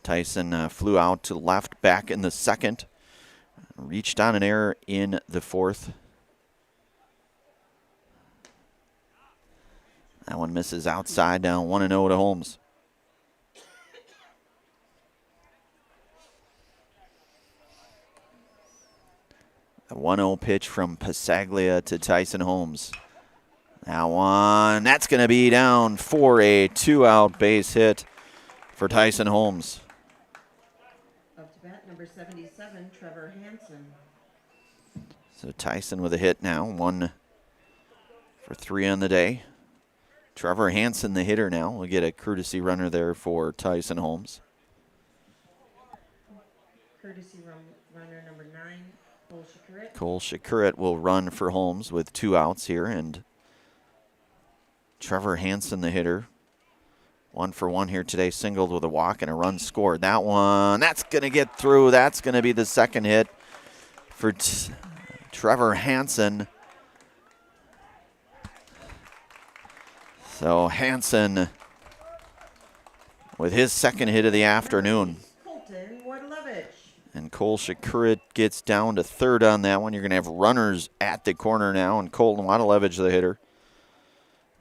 Tyson flew out to left back in the second. Reached on an error in the fourth. That one misses outside, down 1-0 to Holmes. A 1-0 pitch from Pasaglia to Tyson Holmes. That one, that's going to be down for a 2-out base hit for Tyson Holmes. Up to bat, number 77, Trevor Hansen. So Tyson with a hit now, 1 for 3 on the day. Trevor Hansen, the hitter now. We'll get a courtesy runner there for Tyson Holmes. Courtesy runner number 9, Cole Shakurit. Cole Shakurit will run for Holmes with 2 outs here, and Trevor Hansen, the hitter. 1 for 1 here today, singled with a walk and a run scored. That one, that's going to get through. That's going to be the second hit for Trevor Hansen. So Hansen with his second hit of the afternoon. Colton Wardlevich. And Cole Shakurit gets down to third on that one. You're going to have runners at the corner now, and Colton Wardlevich, the hitter.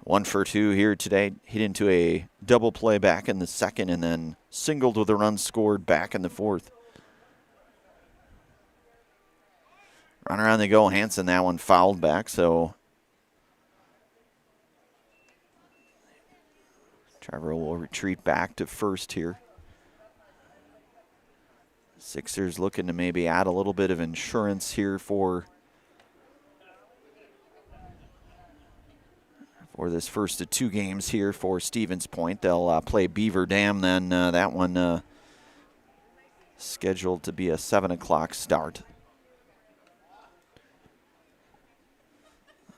1 for 2 here today. Hit into a double play back in the second, and then singled with a run scored back in the fourth. Runner on the go. Hansen, that one fouled back, so Trevor will retreat back to first here. Sixers looking to maybe add a little bit of insurance here for this first of 2 games here for Stevens Point. They'll play Beaver Dam then. That one scheduled to be a 7 o'clock start.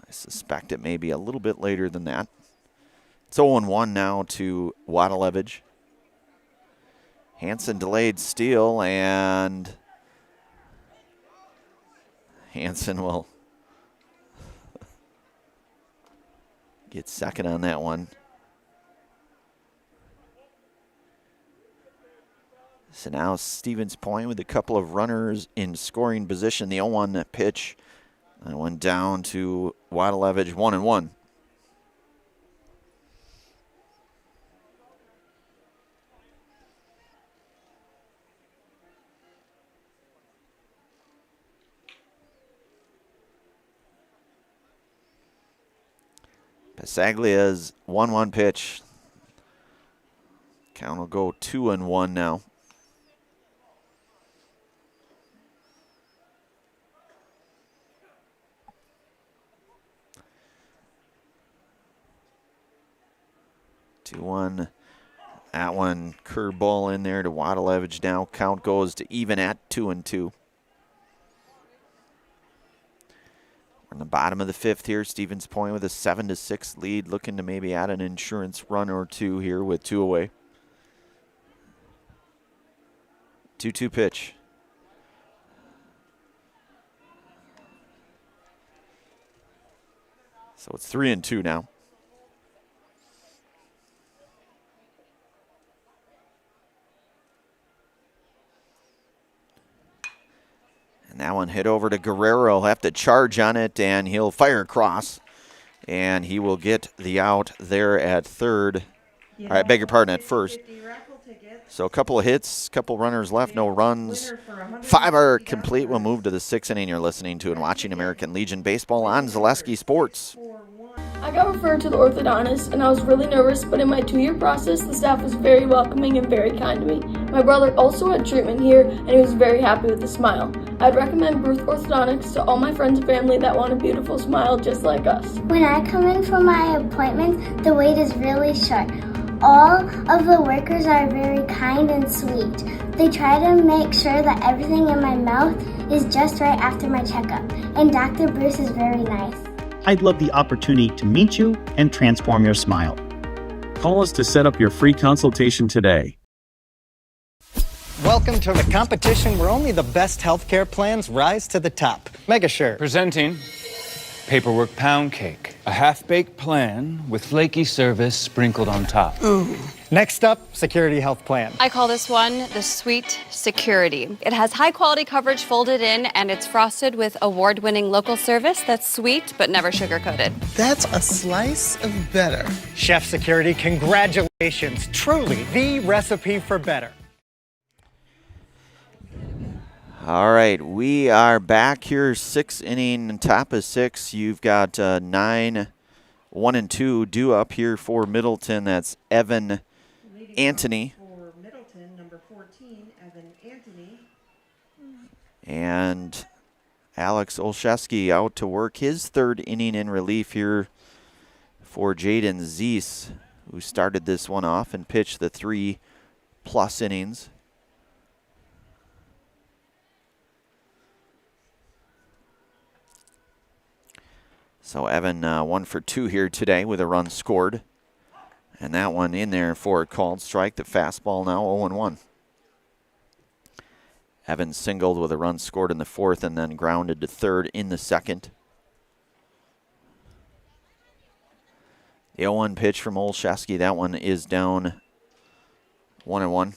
I suspect it may be a little bit later than that. It's 0-1 now to Wardlevich. Hansen delayed steal, and Hansen will get second on that one. So now Stevens Point with a couple of runners in scoring position. The 0-1 pitch. That one down to Wardlevich, 1-1. Pasaglia's 1-1 pitch. Count will go 2-1 now. 2-1. That one curveball in there to Wadalevich now. Count goes to even at 2-2. We're in the bottom of the fifth here. Stevens Point with a 7-6 lead, looking to maybe add an insurance run or two here with 2 away. 2-2 pitch. So it's 3-2 now. And that one hit over to Guerrero. He'll have to charge on it, and he'll fire across. And he will get the out there at third. I beg your pardon, at first. So a couple of hits, couple runners left, no runs. 5 are complete. We'll move to the 6th inning. You're listening to and watching American Legion Baseball on Zaleski Sports. I got referred to the orthodontist, and I was really nervous, but in my 2-year process, the staff was very welcoming and very kind to me. My brother also had treatment here, and he was very happy with the smile. I'd recommend Bruce Orthodontics to all my friends and family that want a beautiful smile just like us. When I come in for my appointment, the wait is really short. All of the workers are very kind and sweet. They try to make sure that everything in my mouth is just right after my checkup, and Dr. Bruce is very nice. I'd love the opportunity to meet you and transform your smile. Call us to set up your free consultation today. Welcome to the competition where only the best healthcare plans rise to the top. Megashare. Presenting Paperwork Pound Cake, a half-baked plan with flaky service sprinkled on top. Ooh. Next up, Security Health Plan. I call this one the Sweet Security. It has high-quality coverage folded in, and it's frosted with award-winning local service that's sweet but never sugar-coated. That's a slice of better. Chef Security, congratulations. Truly the recipe for better. All right, we are back here, 6th inning, top of 6. You've got 9, 1 and 2 due up here for Middleton. That's Evan Anthony. For Middleton, number 14, Evan Anthony. And Alex Olszewski out to work his 3rd inning in relief here for Jaden Zeese, who started this one off and pitched the 3+ innings. So Evan 1 for 2 here today with a run scored. And that one in there for a called strike. The fastball now 0-1. Evan singled with a run scored in the 4th and then grounded to 3rd in the 2nd. The 0-1 pitch from Olszewski. That one is down 1-1.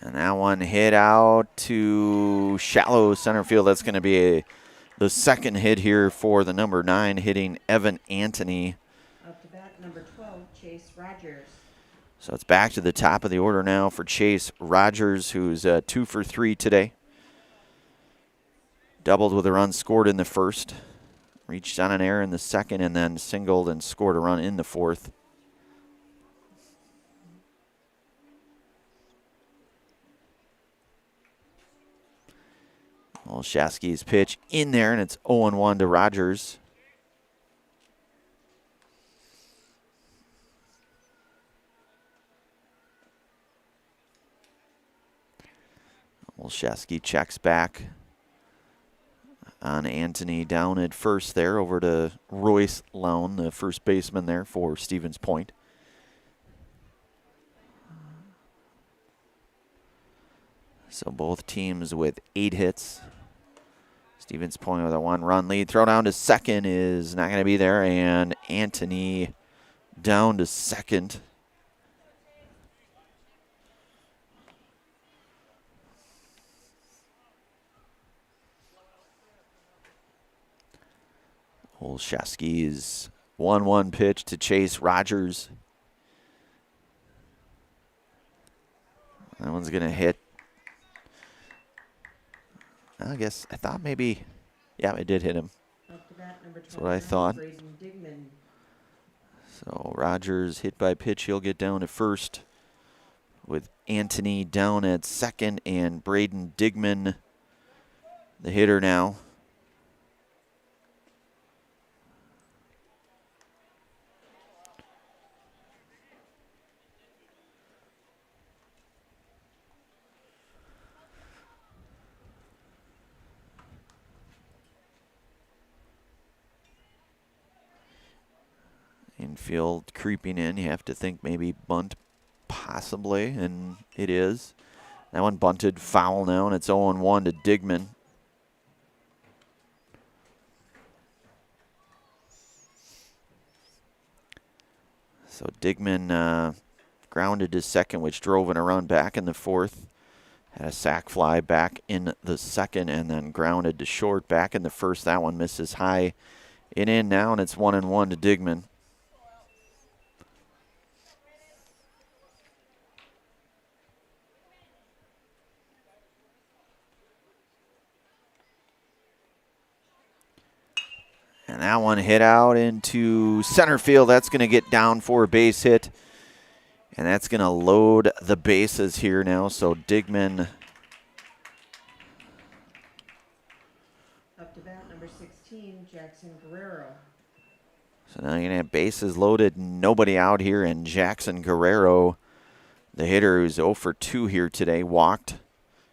And that one hit out to shallow center field. That's going to be the 2nd hit here for the number 9, hitting Evan Anthony. Up to bat, number 12, Chase Rogers. So it's back to the top of the order now for Chase Rogers, who's 2 for 3 today. Doubled with a run scored in the 1st. Reached on an error in the 2nd and then singled and scored a run in the 4th. Olszewski's pitch in there, and it's 0-1 to Rogers. Olszewski checks back on Anthony down at first there, over to Royce Lown, the first baseman there for Stevens Point. So both teams with 8 hits. Stevens Point with a 1-run lead. Throw down to 2nd is not going to be there, and Anthony down to 2nd. Olszewski's 1-1 pitch to Chase Rogers. That one's going to hit. I guess I thought maybe, yeah, it did hit him. That's what I thought. So Rogers hit by pitch. He'll get down to first with Anthony down at second and Braden Digman, the hitter now. Infield creeping in. You have to think maybe bunt possibly, and it is. That one bunted foul now, and it's 0-1 to Digman. So Digman grounded to second, which drove in a run back in the fourth. Had a sac fly back in the second, and then grounded to short back in the first. That one misses high and in now, and it's 1-1 to Digman. And that one hit out into center field. That's going to get down for a base hit. And that's going to load the bases here now. So Digman. Up to bat, number 16, Jackson Guerrero. So now you're going to have bases loaded, nobody out here. And Jackson Guerrero, the hitter who's 0 for 2 here today, walked.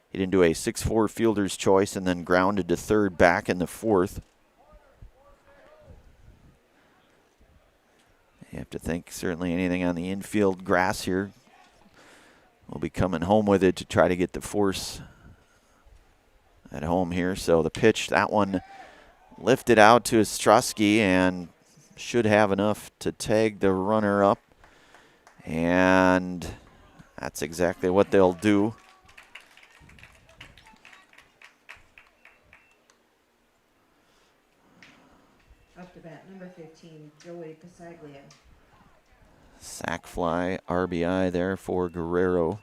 He didn't do a 6-4 fielder's choice and then grounded to third back in the fourth. You have to think certainly anything on the infield grass here. We'll be coming home with it to try to get the force at home here. So the pitch, that one lifted out to Ostrowski and should have enough to tag the runner up. And that's exactly what they'll do. Up to bat, number 15, Joey Pasaglia. Sac fly RBI there for Guerrero.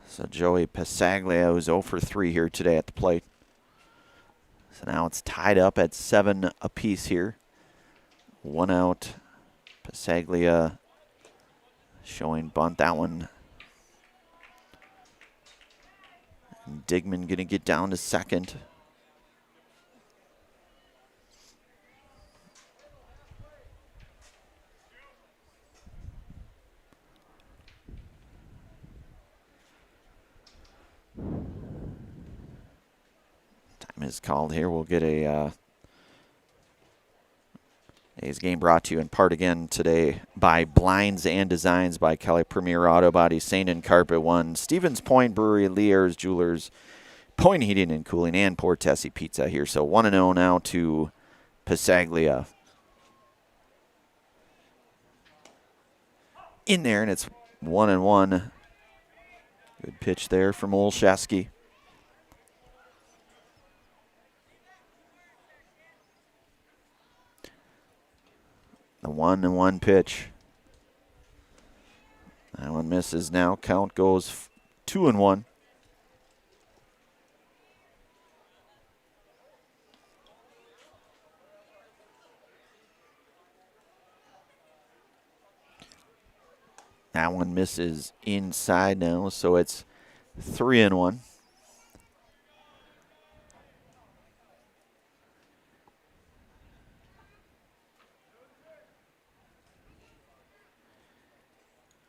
So Joey Pasaglia, who's 0 for 3 here today at the plate. So now it's tied up at 7 apiece here. 1 out. Pasaglia showing bunt. That one. And Digman going to get down to second. Time is called here. We'll get a A's game brought to you in part again today by Blinds and Designs by Kelly Premier Auto Body, Saint and Carpet One, Stevens Point Brewery, Lear's Jewelers, Point Heating and Cooling, and Port Tessie Pizza here. So 1-0 now to Pasaglia. In there, and it's 1-1. Good pitch there from Olszewski. The 1-1 pitch. That one misses now. Count goes 2-1. That one misses inside now, so it's 3-1.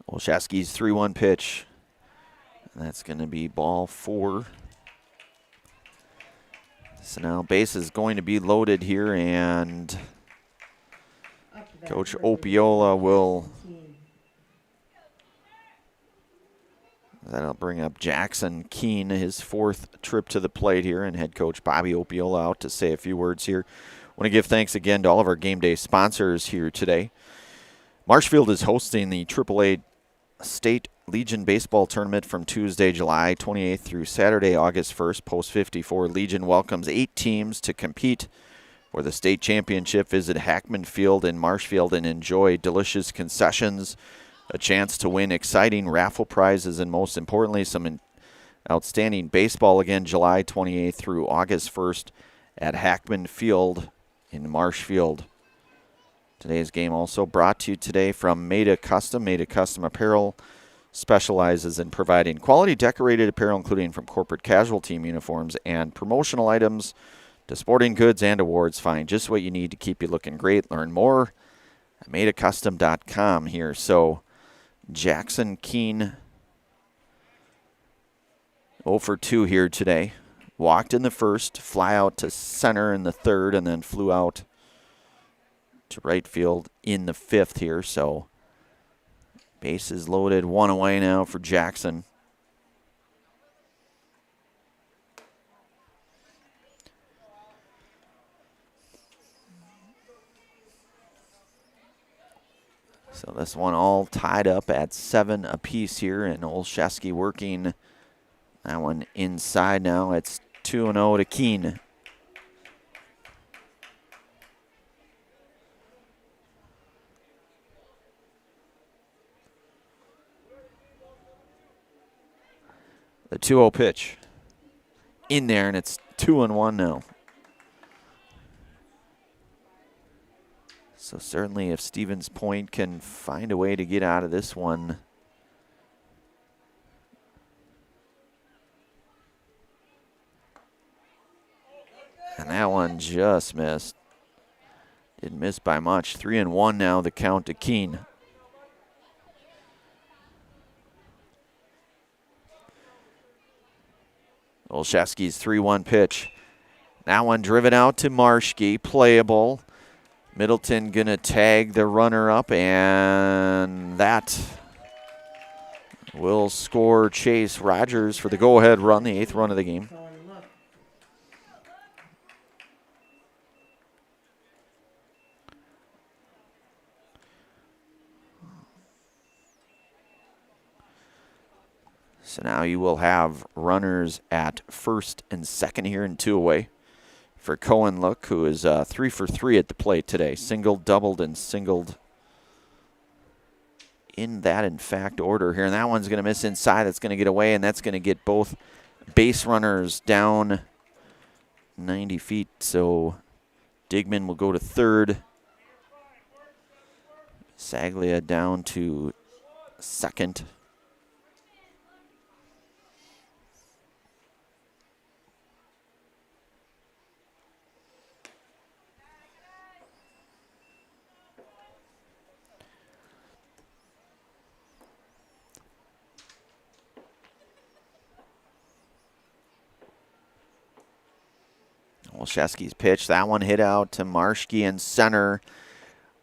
Olszewski's 3-1 pitch. That's going to be ball 4. So now base is going to be loaded here, and Coach Opiola will. That'll bring up Jackson Keene, his 4th trip to the plate here, and head coach Bobby Opiola out to say a few words here. I want to give thanks again to all of our game day sponsors here today. Marshfield is hosting the AAA State Legion Baseball Tournament from Tuesday, July 28th through Saturday, August 1st. Post 54, Legion welcomes 8 teams to compete for the state championship. Visit Hackman Field in Marshfield and enjoy delicious concessions, a chance to win exciting raffle prizes, and most importantly, some outstanding baseball again July 28th through August 1st at Hackman Field in Marshfield. Today's game also brought to you today from Maida Custom. Maida Custom Apparel specializes in providing quality decorated apparel, including from corporate casual team uniforms and promotional items to sporting goods and awards. Find just what you need to keep you looking great. Learn more at maidacustom.com here. So Jackson Keene 0 for 2 here today. Walked in the first, fly out to center in the third, and then flew out to right field in the fifth here. So bases loaded, 1 away now for Jackson. So this one all tied up at 7 apiece here, and Olszewski working that one inside now. It's 2-0 to Keene. The 2-0 pitch in there, and it's 2-1 now. So certainly if Stevens Point can find a way to get out of this one, and that one just missed. Didn't miss by much. 3-1 now, the count to Keene. Olszewski's 3-1 pitch. That one driven out to Marschke, playable. Middleton gonna tag the runner up, and that will score Chase Rogers for the go-ahead run, the 8th run of the game. So now you will have runners at first and second here and 2 away for Cohen Look, who is 3 for 3 at the plate today. Singled, doubled, and singled in that, in fact, order here. And that one's going to miss inside. That's going to get away, and that's going to get both base runners down 90 feet. So Digman will go to third. Saglia down to second. Olszewski's pitch, that one hit out to Marschke in center,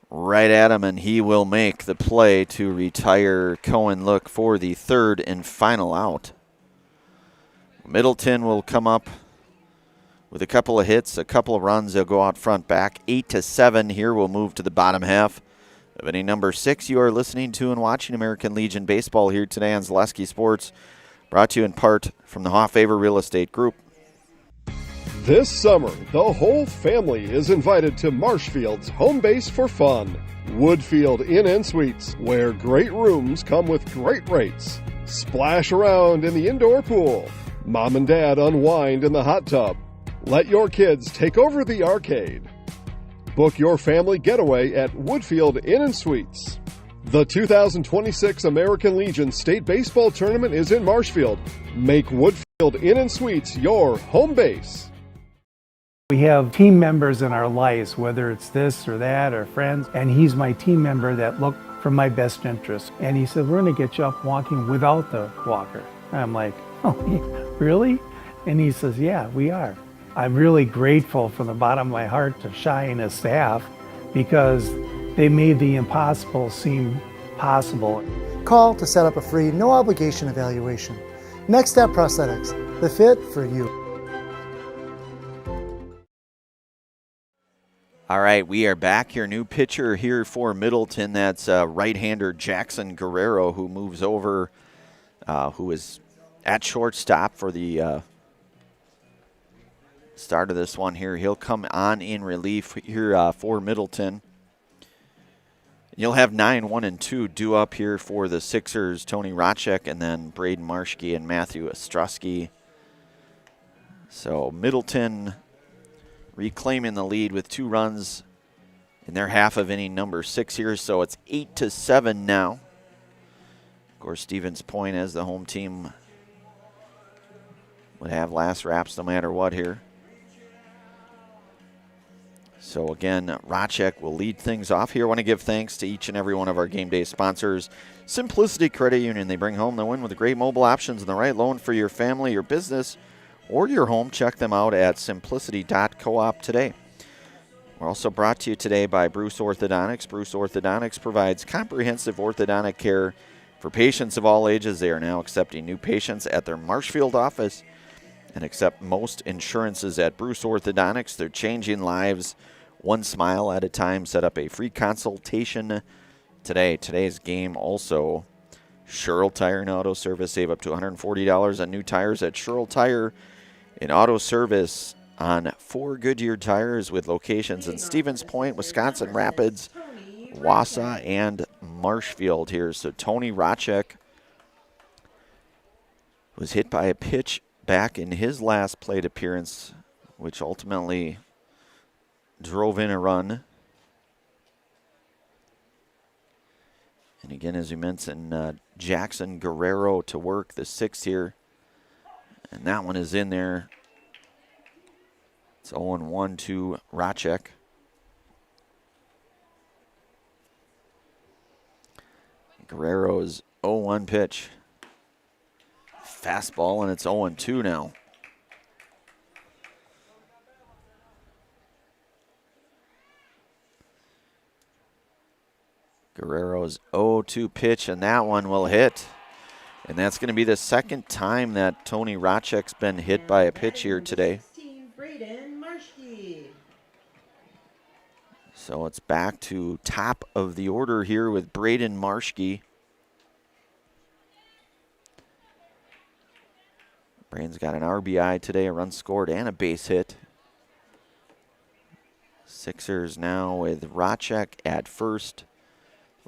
right at him, and he will make the play to retire Cohen Look for the 3rd and final out. Middleton will come up with a couple of hits, a couple of runs. They'll go out front back. 8-7 here. We'll move to the bottom half of inning number 6. You are listening to and watching American Legion Baseball here today on Zaleski Sports, brought to you in part from the Hoffavor Real Estate Group. This summer, the whole family is invited to Marshfield's home base for fun. Woodfield Inn & Suites, where great rooms come with great rates. Splash around in the indoor pool. Mom and Dad unwind in the hot tub. Let your kids take over the arcade. Book your family getaway at Woodfield Inn & Suites. The 2026 American Legion State Baseball Tournament is in Marshfield. Make Woodfield Inn & Suites your home base. We have team members in our lives, whether it's this or that or friends, and he's my team member that look for my best interest. And he said, we're going to get you up walking without the walker. And I'm like, oh, really? And he says, yeah, we are. I'm really grateful from the bottom of my heart to Shai and his staff because they made the impossible seem possible. Call to set up a free, no obligation evaluation. Next Step Prosthetics, the fit for you. All right, we are back here. New pitcher here for Middleton. That's right-hander Jackson Guerrero, who moves over, who is at shortstop for the start of this one here. He'll come on in relief here for Middleton. You'll have 9, 1, and 2 due up here for the Sixers, Tony Rotchek, and then Braden Marschke and Matthew Ostrowski. So Middleton reclaiming the lead with 2 runs in their half of inning number 6 here, so it's 8-7 now. Of course, Stevens Point as the home team would have last wraps no matter what here. So again, Racek will lead things off here. I want to give thanks to each and every one of our game day sponsors. Simplicity Credit Union, they bring home the win with great mobile options and the right loan for your family, your business, or your home. Check them out at simplicity.coop today. We're also brought to you today by Bruce Orthodontics. Bruce Orthodontics provides comprehensive orthodontic care for patients of all ages. They are now accepting new patients at their Marshfield office and accept most insurances at Bruce Orthodontics. They're changing lives one smile at a time. Set up a free consultation today. Today's game also, Sherrill Tire and Auto Service. Save up to $140 on new tires at Sherrill Tire and Auto Service on 4 Goodyear tires with locations in Stevens Point, Wisconsin Rapids, Wausau, and Marshfield here. So Tony Racek was hit by a pitch back in his last plate appearance, which ultimately drove in a run. And again, as we mentioned, Jackson Guerrero to work the 6th here. And that one is in there. It's 0-1 to Racek. Guerrero's 0-1 pitch. Fastball, and it's 0-2 now. Guerrero's 0-2 pitch, and that one will hit. And that's going to be the second time that Tony Racek's been hit by a pitch here today. So it's back to top of the order here with Braden Marshke. Braden's got an RBI today, a run scored, and a base hit. Sixers now with Racek at first.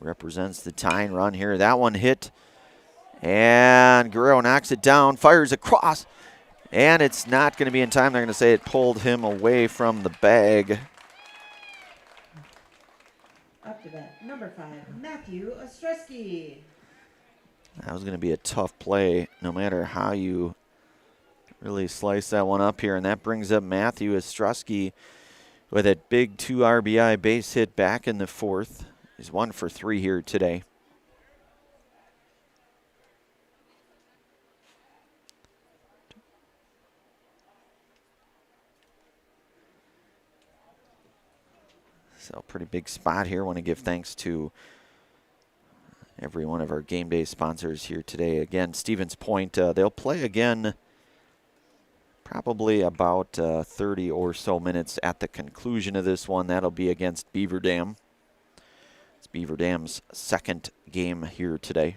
Represents the tying run here. That one hit. And Guerrero knocks it down, fires across. And it's not going to be in time. They're going to say it pulled him away from the bag. Up to bat, number 5, Matthew Ostrowski. That was going to be a tough play, no matter how you really slice that one up here. And that brings up Matthew Ostrowski with a big 2 RBI base hit back in the 4th. He's 1 for 3 here today. So pretty big spot here. Want to give thanks to every one of our game day sponsors here today. Again, Stevens Point, they'll play again probably about 30 or so minutes at the conclusion of this one. That'll be against Beaver Dam. It's Beaver Dam's second game here today.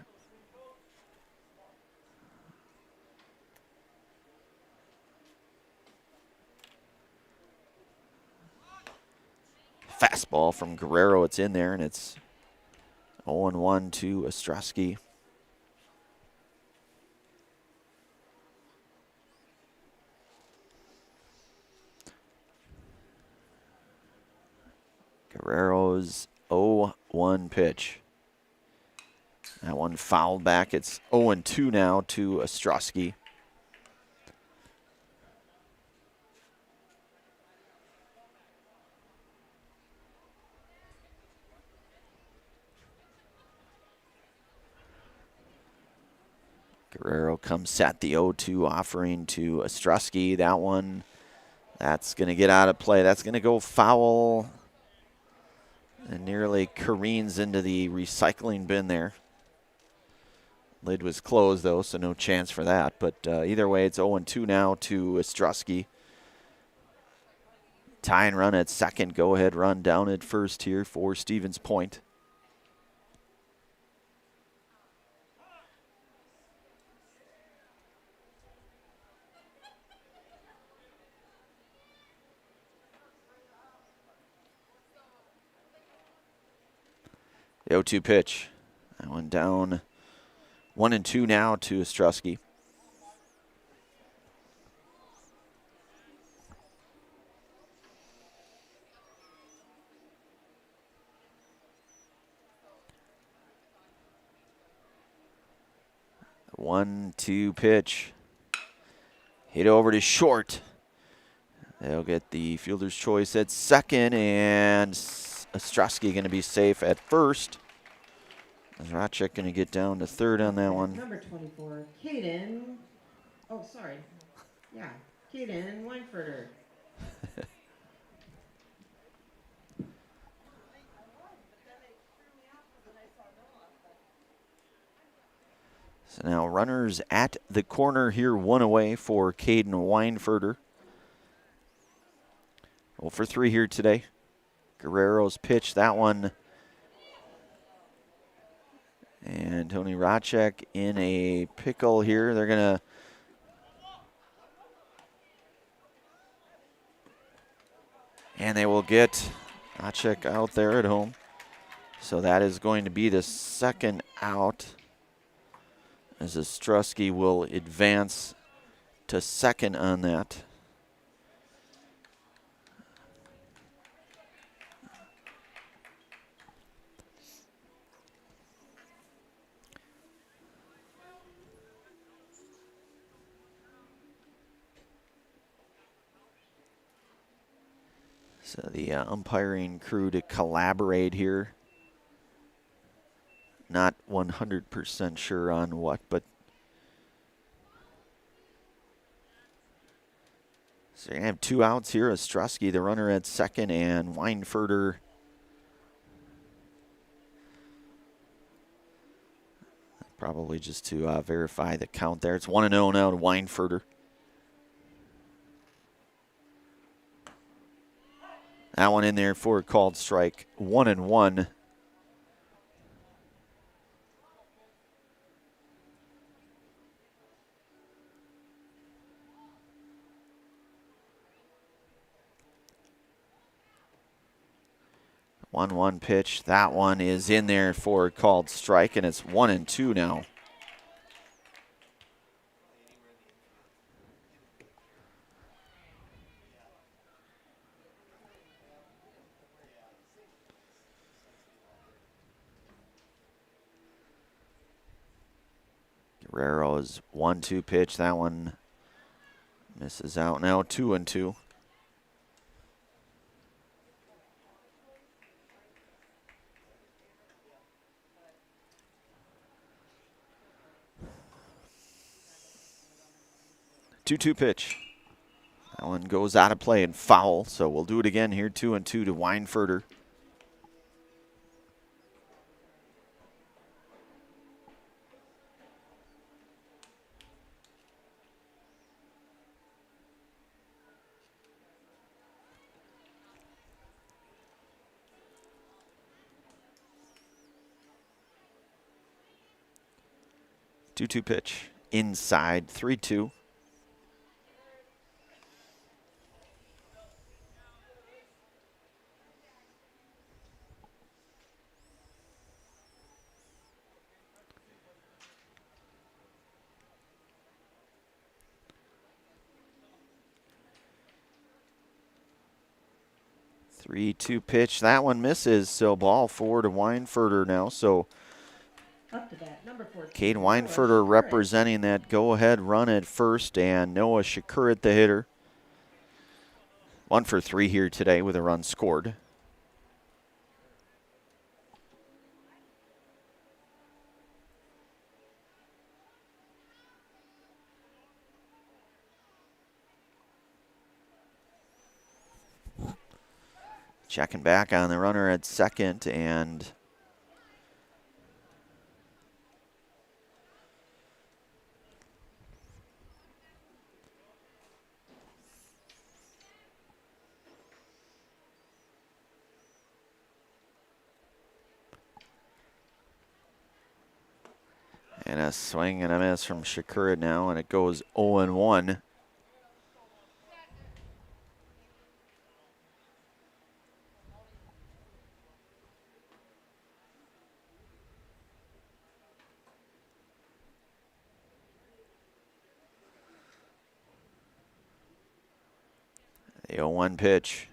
Fastball from Guerrero, it's in there, and it's 0-1 to Ostrowski. Guerrero's 0-1 pitch. That one fouled back. It's 0-2 now to Ostrowski. Guerrero comes set the 0-2 offering to Ostrowski. That one, that's going to get out of play. That's going to go foul and nearly careens into the recycling bin there. Lid was closed, though, so no chance for that. But either way, it's 0-2 now to Ostrowski. Tying run at second. Go-ahead run down at first here for Stevens Point. The 0-2 pitch. That one down 1-2 now to Ostrowski. 1-2 pitch. Hit over to short. They'll get the fielder's choice at second, and Ostrowski going to be safe at first. Racek going to get down to third on that one. Number 24, Caden. Oh, sorry. Yeah, Caden Weinfurter. So now runners at the corner here, one away for Caden Weinfurter. 0 for 3 here today. Guerrero's pitch, that one. And Tony Racek in a pickle here. They're going to and they will get Racek out there at home. So that is going to be the second out, as Ostrowski will advance to second on that. So the umpiring crew to collaborate here. Not 100% sure on what, but so you're going to have 2 outs here. Ostrowski, the runner at second, and Weinfurter probably just to verify the count there. It's 1-0 now to Weinfurter. That one in there for a called strike. 1-1. One pitch. That one is in there for a called strike, and it's 1-2 now. Guerrero's 1-2 pitch. That one misses out now. 2-2. Two-two pitch. That one goes out of play and foul, so we'll do it again here. 2-2 to Weinfurter. Two-two pitch inside. 3-2. Three-two pitch. That one misses, so ball 4 to Weinfurter now. So Up to bat, number 14. Cade Weinfurter representing that go-ahead run at first, and Noah Shakurat the hitter. 1 for 3 here today with a run scored. Checking back on the runner at second, and a swing and a miss from Shakurat now, and it goes 0-1. The 0-1 pitch.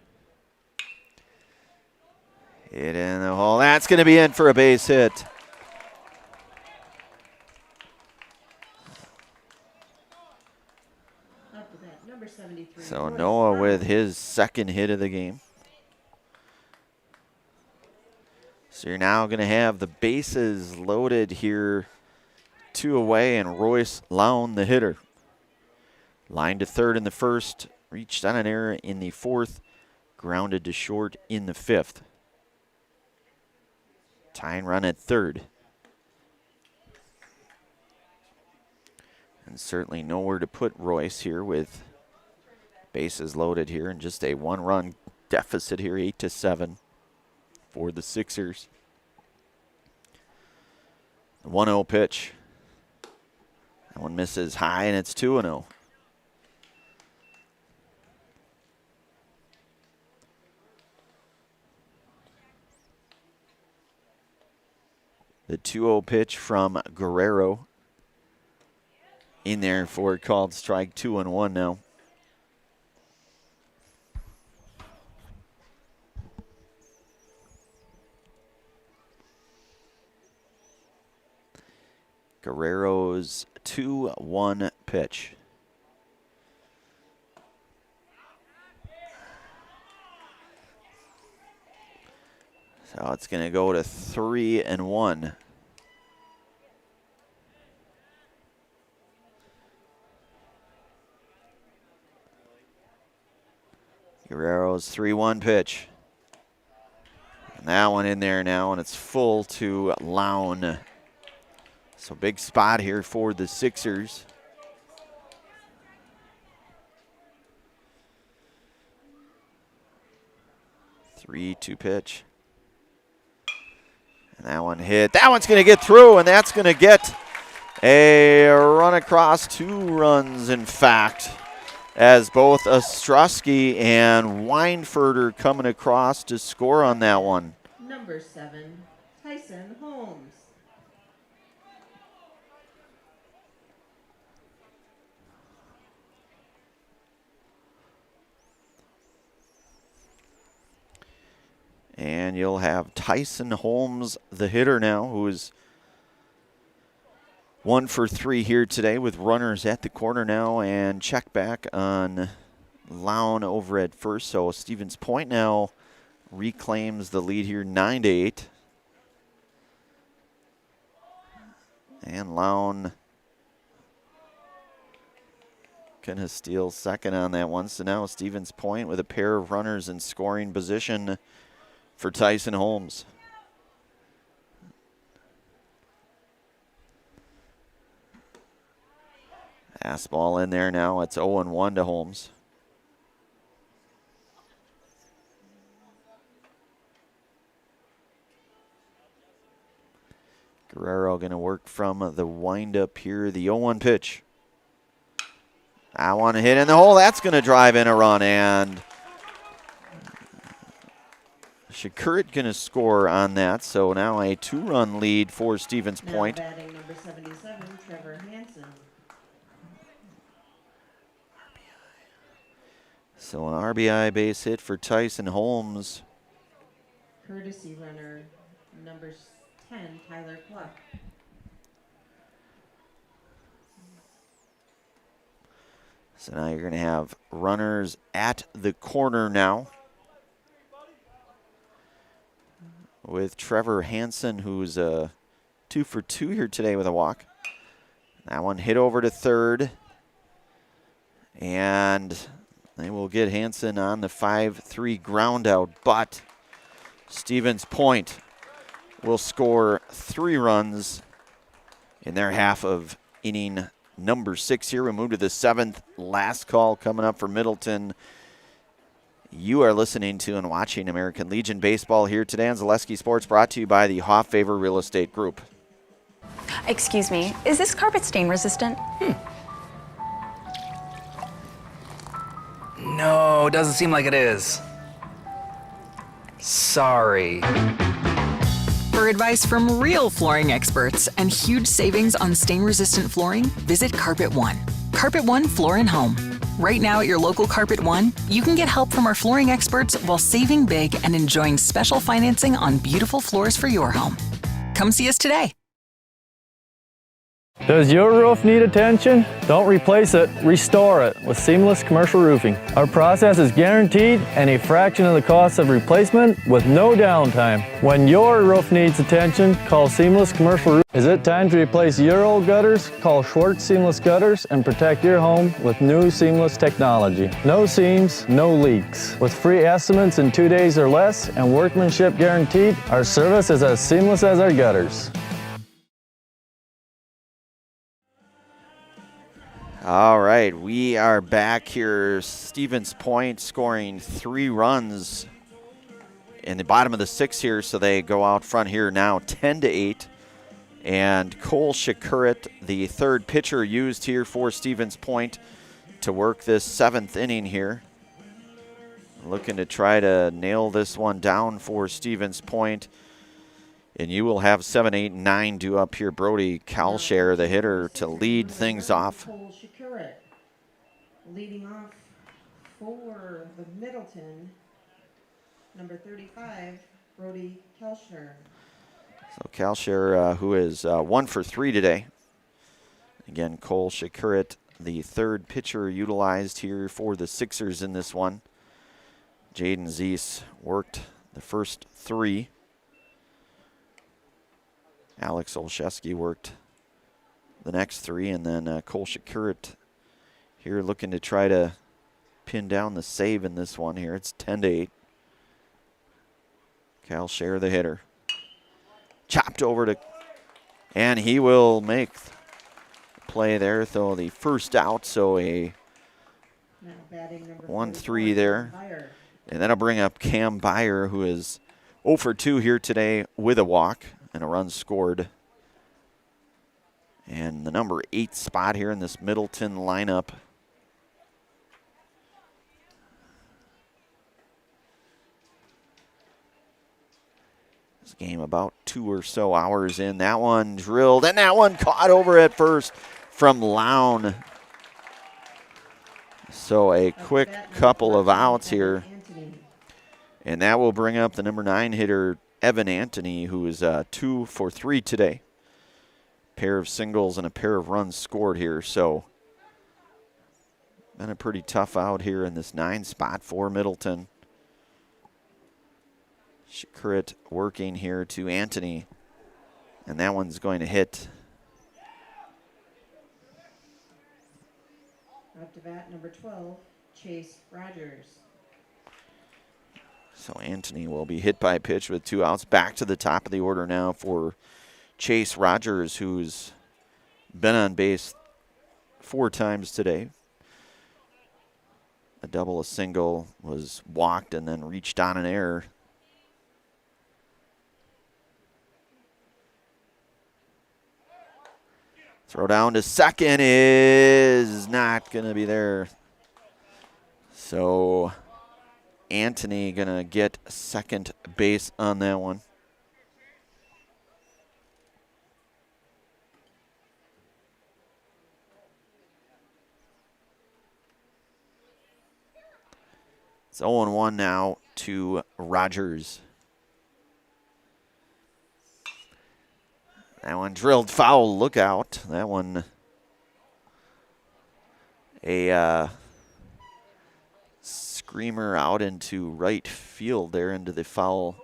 Hit in the hole. That's going to be in for a base hit. So Noah with his second hit of the game. So you're now going to have the bases loaded here, 2 away, and Royce Lown, the hitter. Line to third in the first, reached on an error in the fourth, grounded to short in the fifth. Tying run at third. And certainly nowhere to put Royce here with bases loaded here, and just a 1-run deficit here, 8-7 for the Sixers. The 1-0 pitch. That one misses high, and it's 2-0. The 2-0 pitch from Guerrero. In there for a called strike, 2-1 now. Guerrero's 2-1 pitch. So it's going to go to 3-1. Guerrero's 3-1 pitch. And that one in there now, and it's full to Lown. So big spot here for the Sixers. Three-two pitch. And that one hit. That one's going to get through, and that's going to get a run across, 2 runs, in fact, as both Ostrowski and Weinfurter coming across to score on that one. Number 7, Tyson Holmes. And you'll have Tyson Holmes, the hitter now, who is 1 for 3 here today with runners at the corner now, and check back on Lown over at first. So Stevens Point now reclaims the lead here, 9-8. And Lown gonna steal second on that one. So now Stevens Point with a pair of runners in scoring position for Tyson Holmes. Fastball in there now. It's 0-1 to Holmes. Guerrero going to work from the windup here. The 0-1 pitch. I want to hit in the hole. That's going to drive in a run, and Shakurit going to score on that. So now a 2-run lead for Stevens Point. Now batting number 77, Trevor Hansen. So an RBI base hit for Tyson Holmes. Courtesy runner number 10, Tyler Cluck. So now you're going to have runners at the corner now, with Trevor Hansen, who's 2 for 2 here today with a walk. That one hit over to third, and they will get Hansen on the 5-3 ground out, but Stevens Point will score 3 runs in their half of inning number 6 here. We move to the 7th, last call coming up for Middleton. You are listening to and watching American Legion Baseball here today on Zaleski Sports, brought to you by the Hofffavor Real Estate Group. Excuse me, is this carpet stain resistant? No, doesn't seem like it is. Sorry. For advice from real flooring experts and huge savings on stain-resistant flooring, visit Carpet One. Carpet One Floor and Home. Right now at your local Carpet One, you can get help from our flooring experts while saving big and enjoying special financing on beautiful floors for your home. Come see us today. Does your roof need attention? Don't replace it, restore it with Seamless Commercial Roofing. Our process is guaranteed and a fraction of the cost of replacement with no downtime. When your roof needs attention, call Seamless Commercial Roofing. Is it time to replace your old gutters? Call Schwartz Seamless Gutters and protect your home with new seamless technology. No seams, no leaks. With free estimates in 2 days or less and workmanship guaranteed, our service is as seamless as our gutters. All right, we are back here. Stevens Point scoring 3 runs in the bottom of the 6th here, so they go out front here now 10-8. And Cole Shakurit, the third pitcher used here for Stevens Point to work this 7th inning here. Looking to try to nail this one down for Stevens Point. And you will have 7, 8, 9 due up here. Brody Kalshare, the hitter, to lead things off. Cole Shakurit leading off for the Middleton, number 35, Brody Kalshare. So Kalshare, who is 1 for 3 today. Again, Cole Shakurit, the third pitcher utilized here for the Sixers in this one. Jaden Zeese worked the first 3. Alex Olszewski worked the next 3, and then Cole Shakurit here looking to try to pin down the save in this one here. It's 10-8. Kalshare, the hitter. Chopped over to, and he will make the play there, throw the first out, so a 1-3 there. And that'll bring up Cam Byer, who is 0 for 2 here today with a walk and a run scored. And the number 8 spot here in this Middleton lineup. This game about 2 or so hours in. That one drilled, and that one caught over at first from Lown. So a quick couple of outs here. And that will bring up the number 9 hitter, Evan Anthony, who is 2 for 3 today. Pair of singles and a pair of runs scored here. So been a pretty tough out here in this 9 spot for Middleton. Shakurit working here to Anthony. And that one's going to hit. Up to bat, number 12, Chase Rogers. So Anthony will be hit by a pitch with 2 outs. Back to the top of the order now for Chase Rogers, who's been on base 4 times today. A double, a single, was walked and then reached on an error. Throw down to second is not going to be there. So Anthony going to get second base on that one. It's 0-1 now to Rogers. That one drilled foul, look out. That one a screamer out into right field there into the foul.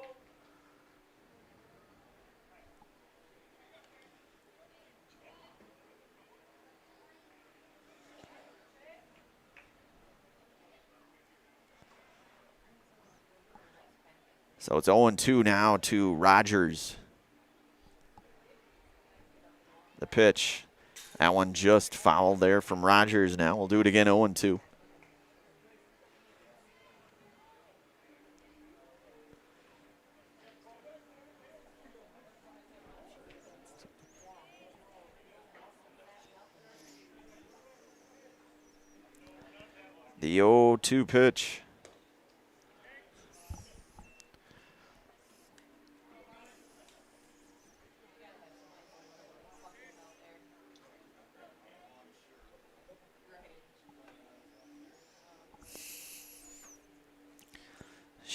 So it's 0-2 now to Rogers. The pitch. That one just fouled there from Rogers now. We'll do it again, 0-2. The 0-2 pitch.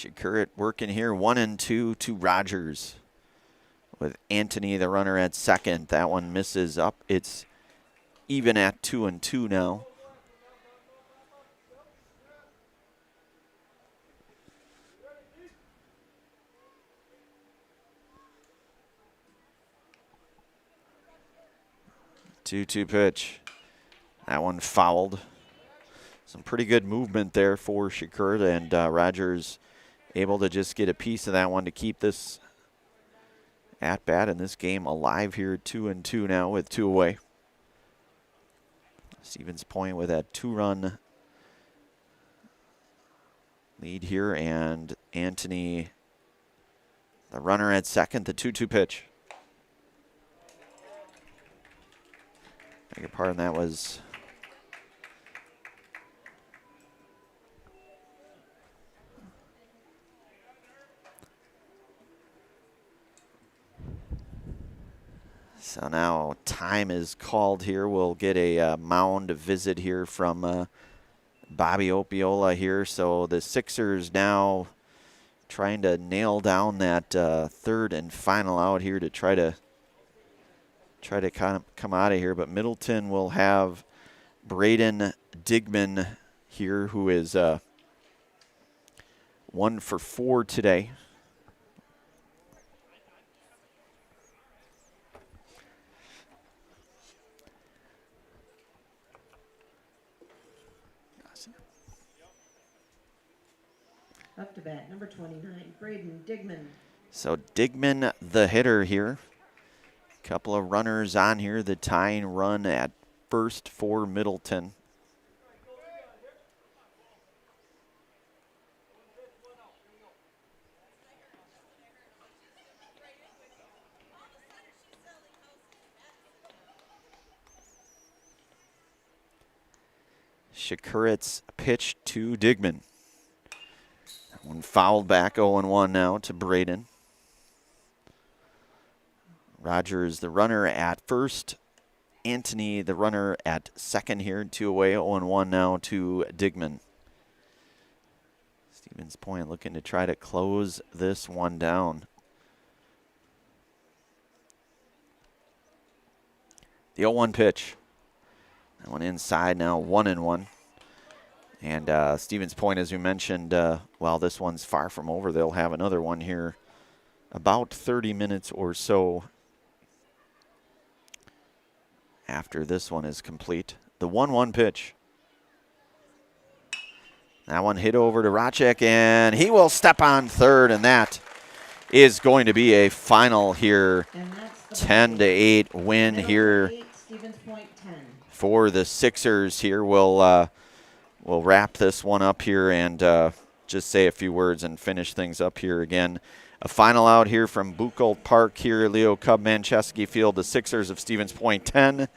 Shakurit working here, 1-2 to Rogers. With Anthony, the runner, at second. That one misses up. It's even at 2-2 now. Two-two pitch. That one fouled. Some pretty good movement there for Shakur, and Rogers able to just get a piece of that one to keep this at bat in this game alive here. 2-2 now with 2 away. Stevens Point with that 2-run lead here, and Anthony, the runner at second, the 2-2 pitch. Beg your pardon, that was so now time is called here. We'll get a mound visit here from Bobby Opiola here. So the Sixers now trying to nail down that third and final out here to try to kind of come out of here. But Middleton will have Braden Digman here, who is 1 for 4 today. Up to bat, number 29, Braden Digman. So Digman, the hitter here. Couple of runners on here. The tying run at first for Middleton. Shakurit's pitch to Digman. That one fouled back, 0-1 now to Braden. Rogers, the runner at first. Anthony, the runner at second here. 2 away, 0-1 now to Digman. Stevens Point looking to try to close this one down. The 0-1 pitch. That one inside now, 1-1. And Stevens Point, as we mentioned, while this one's far from over, they'll have another one here about 30 minutes or so after this one is complete. The 1-1 pitch. That one hit over to Racek, and he will step on third, and that is going to be a final here. 10-8 win here for the Sixers here. We'll wrap this one up here and just say a few words and finish things up here again. A final out here from Buchholz Park here, Leo Cub Manchesky Field. The Sixers of Stevens Point 10,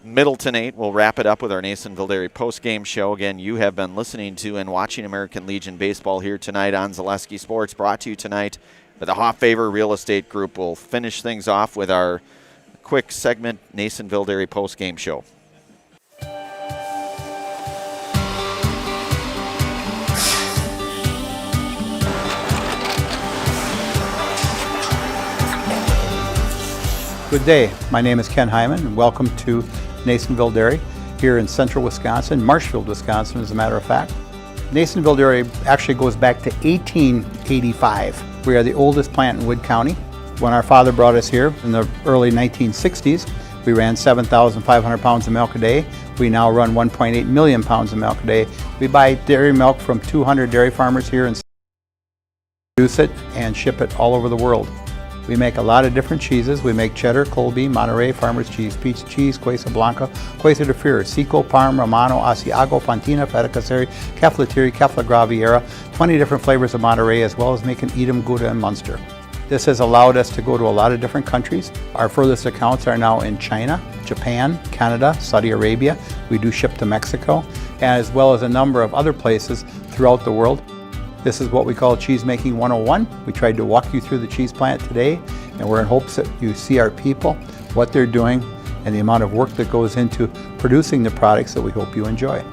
Middleton 8. We'll wrap it up with our Nasonville Dairy post-game show. Again, you have been listening to and watching American Legion Baseball here tonight on Zaleski Sports, brought to you tonight by the Hofffavor Real Estate Group. We'll finish things off with our quick segment, Nasonville Dairy post-game show. Good day. My name is Ken Hyman, and welcome to Nasonville Dairy here in central Wisconsin, Marshfield, Wisconsin, as a matter of fact. Nasonville Dairy actually goes back to 1885. We are the oldest plant in Wood County. When our father brought us here in the early 1960s, we ran 7,500 pounds of milk a day. We now run 1.8 million pounds of milk a day. We buy dairy milk from 200 dairy farmers here and produce it and ship it all over the world. We make a lot of different cheeses. We make cheddar, Colby, Monterey, Farmer's Cheese, Pizza Cheese, Quesa Blanca, Quesa de Freire, Seco, Parm, Romano, Asiago, Fontina, Feta Caseri, Keflatiri, Kefla Graviera, 20 different flavors of Monterey, as well as making Edam, Gouda, and Munster. This has allowed us to go to a lot of different countries. Our furthest accounts are now in China, Japan, Canada, Saudi Arabia. We do ship to Mexico, as well as a number of other places throughout the world. This is what we call Cheese Making 101. We tried to walk you through the cheese plant today, and we're in hopes that you see our people, what they're doing, and the amount of work that goes into producing the products that we hope you enjoy.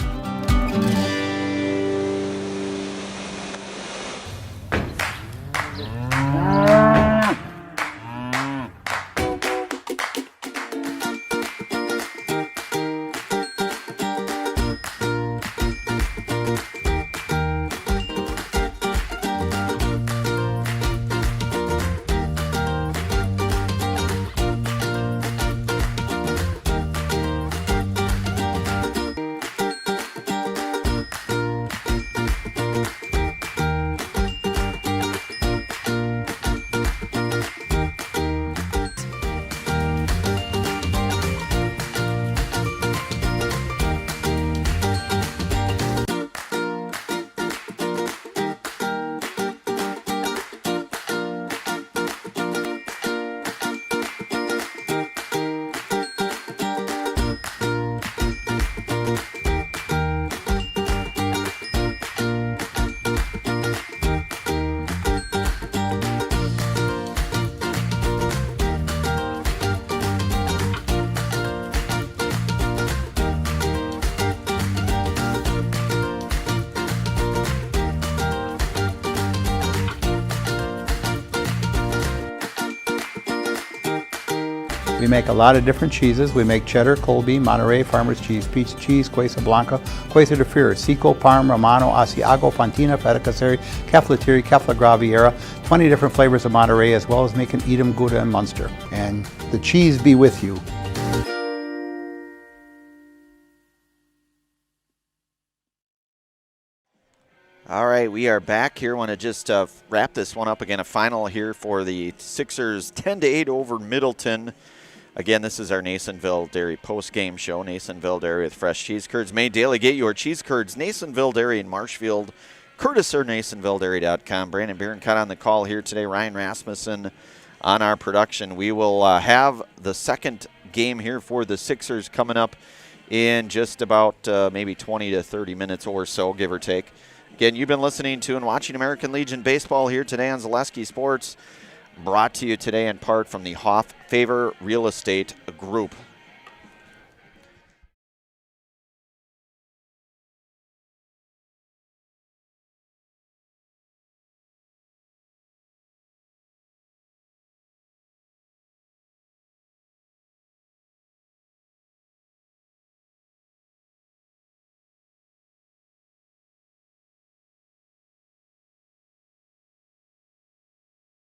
make a lot of different cheeses. We make cheddar, Colby, Monterey, Farmer's Cheese, Peach Cheese, Quesa Blanca, Quesa de Fir, Seco, Parm, Romano, Asiago, Fontina, Feta Caseri, Cafetieri, Cafla Graviera, 20 different flavors of Monterey, as well as making Edam, Gouda, and Munster. And the cheese be with you. All right, we are back here. Want to just wrap this one up again. A final here for the Sixers, 10-8 over Middleton. Again, this is our Nasonville Dairy post-game show. Nasonville Dairy with fresh cheese curds made daily. Get your cheese curds. Nasonville Dairy in Marshfield. Curtis or NasonvilleDairy.com. Brandon Bierenkot on the call here today. Ryan Rasmussen on our production. We will have the second game here for the Sixers coming up in just about maybe 20 to 30 minutes or so, give or take. Again, you've been listening to and watching American Legion Baseball here today on Zaleski Sports, brought to you today in part from the Hoff Favor Real Estate Group.